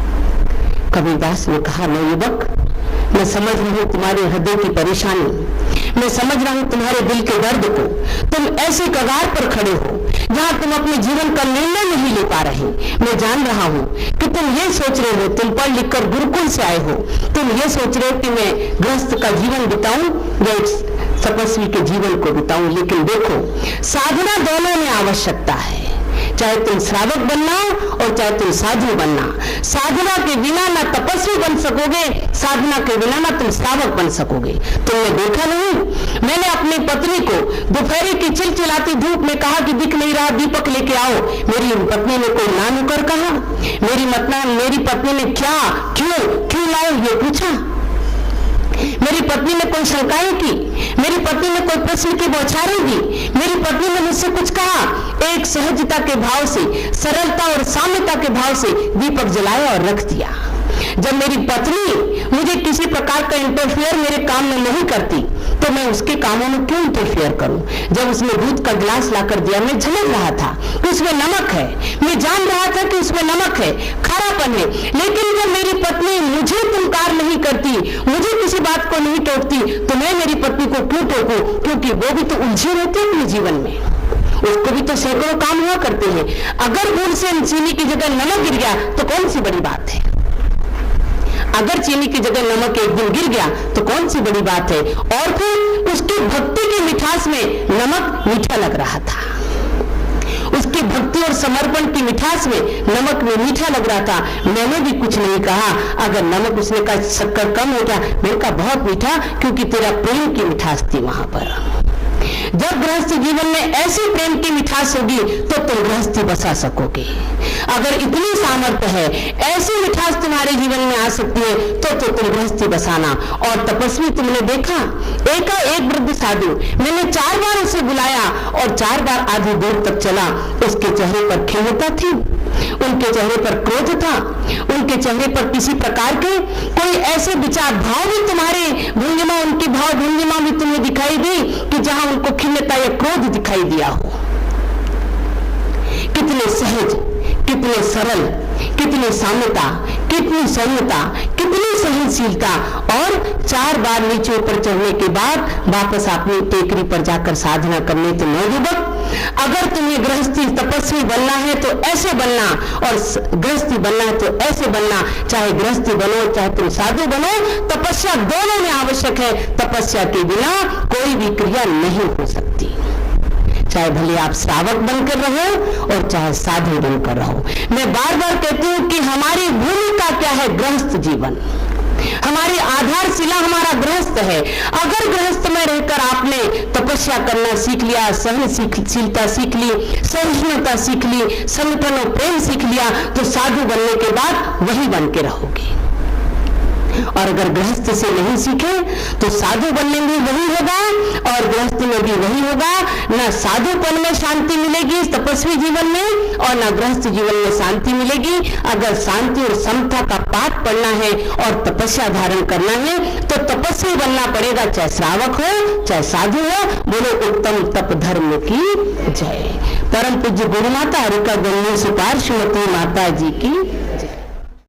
कबीरदास ने कहा, नवयुवक मैं समझ रही हूं तुम्हारे हृदय की परेशानी, मैं समझ रहा हूं तुम्हारे दिल के दर्द को। तुम ऐसे कगार पर खड़े हो जहां तुम अपने जीवन का निर्णय नहीं ले पा रहे। मैं जान रहा हूं कि तुम ये सोच रहे हो, तुम पढ़ लिख कर गुरुकुल से आए हो, तुम ये सोच रहे हो कि मैं गृहस्थ का जीवन बिताऊं या तपस्वी के जीवन को बिताऊं। लेकिन देखो, साधना दोनों में आवश्यकता है, चाहे तुम श्रावक बनना और चाहे तुम साधु बनना। साधना के बिना ना तपस्वी बन सकोगे, साधना के बिना ना तुम श्रावक बन सकोगे। तुमने देखा नहीं, मैंने अपनी पत्नी को दोपहर की चिलचिलाती धूप में कहा कि दिख नहीं रहा, दीपक लेके आओ। मेरी पत्नी ने कोई ना नुकर कहा, मेरी पत्नी ने क्या क्यों लाओ ये पूछा। मेरी पत्नी ने कोई शंकाएं की, मेरी पत्नी ने कोई प्रश्न की बौछारें दी, मेरी पत्नी ने मुझसे कुछ कहा, एक सहजता के भाव से, सरलता और साम्यता के भाव से दीपक जलाया और रख दिया। जब मेरी पत्नी मुझे किसी प्रकार का इंटरफेयर मेरे काम में नहीं करती तो मैं उसके कामों में क्यों इंटरफेयर करूं? जब उसने दूध का गिलास लाकर दिया, मैं समझ रहा था कि उसमें नमक है, मैं जान रहा था कि उसमें नमक है, खारापन है, लेकिन जब मेरी पत्नी मुझे तुमकार नहीं करती, मुझे किसी बात को नहीं टोकती, तो मैं मेरी पत्नी को क्यों टोकूं? क्योंकि वो भी तो उलझी रहती है अपने जीवन में, उसको भी तो सैकड़ों काम हुआ करते हैं। अगर भूल से चीनी की जगह नमक गिर गया तो कौन सी बड़ी बात है? अगर चीनी की जगह नमक एक दिन गिर गया तो कौन सी बड़ी बात है? और फिर उसकी भक्ति की मिठास में नमक मीठा लग रहा था, उसकी भक्ति और समर्पण की मिठास में नमक में मीठा लग रहा था। मैंने भी कुछ नहीं कहा। अगर नमक, उसने कहा शक्कर कम हो गया, मैंने कहा बहुत मीठा, क्योंकि तेरा प्रेम की मिठास थी वहां पर। जब गृहस्थ जीवन में ऐसी प्रेम की मिठास होगी तो तुम गृहस्थी बसा सकोगे। अगर इतनी सामर्थ्य है, ऐसी मिठास तुम्हारे जीवन में आ सकती है तो तुम गृहस्थी बसाना। और तपस्वी तुमने देखा, एक वृद्ध साधु, मैंने 4 बार उसे बुलाया और 4 बार आधी दूर तक चला। उसके चेहरे पर खिन्नता थी, उनके चेहरे पर क्रोध था, उनके चेहरे पर किसी प्रकार के कोई ऐसे विचार भाव भी, तुम्हारे भंगिमा, उनकी भाव भंगिमा भी तुम्हें दिखाई दी कि जहां उनको खिन्नता या क्रोध दिखाई दिया हो। कितने सहज, कितने सरल, कितनी साम्यता, कितनी सौम्यता, कितनी सहनशीलता। और 4 बार नीचे ऊपर चढ़ने के बाद वापस अपनी टेकरी पर जाकर साधना करने तो नौयुवक, अगर तुम्हें गृहस्थी तपस्वी बनना है तो ऐसे बनना, और गृहस्थी बनना है तो ऐसे बनना। चाहे गृहस्थी बनो, चाहे तुम साधु बनो, तपस्या दोनों में आवश्यक है। तपस्या के बिना कोई भी क्रिया नहीं हो सकती। चाहे भले आप श्रावक बनकर रहो और चाहे साधु बनकर रहो। मैं बार बार कहती हूं कि हमारी भूमिका क्या है? गृहस्थ जीवन, हमारी आधारशिला हमारा गृहस्थ है। अगर गृहस्थ में रहकर आपने तपस्या करना सीख लिया, सहनशीलता सीख ली, सहिष्णुता सीख ली, संगठन और प्रेम सीख लिया, तो साधु बनने के बाद वही बन के रहोगे। और अगर गृहस्थ से नहीं सीखे तो साधु बनने में वही होगा और गृहस्थ में भी वही होगा। ना साधुपन में शांति मिलेगी तपस्वी जीवन में, और ना गृहस्थ जीवन में शांति मिलेगी। अगर शांति और समता का पाठ पढ़ना है और तपस्या धारण करना है तो तपस्वी बनना पड़ेगा, चाहे श्रावक हो चाहे साधु हो। बोलो उत्तम तप धर्म की जय। परम पूज्य गुरु माता हरिका गण्य सुपार श्रीमती माता जी की जय।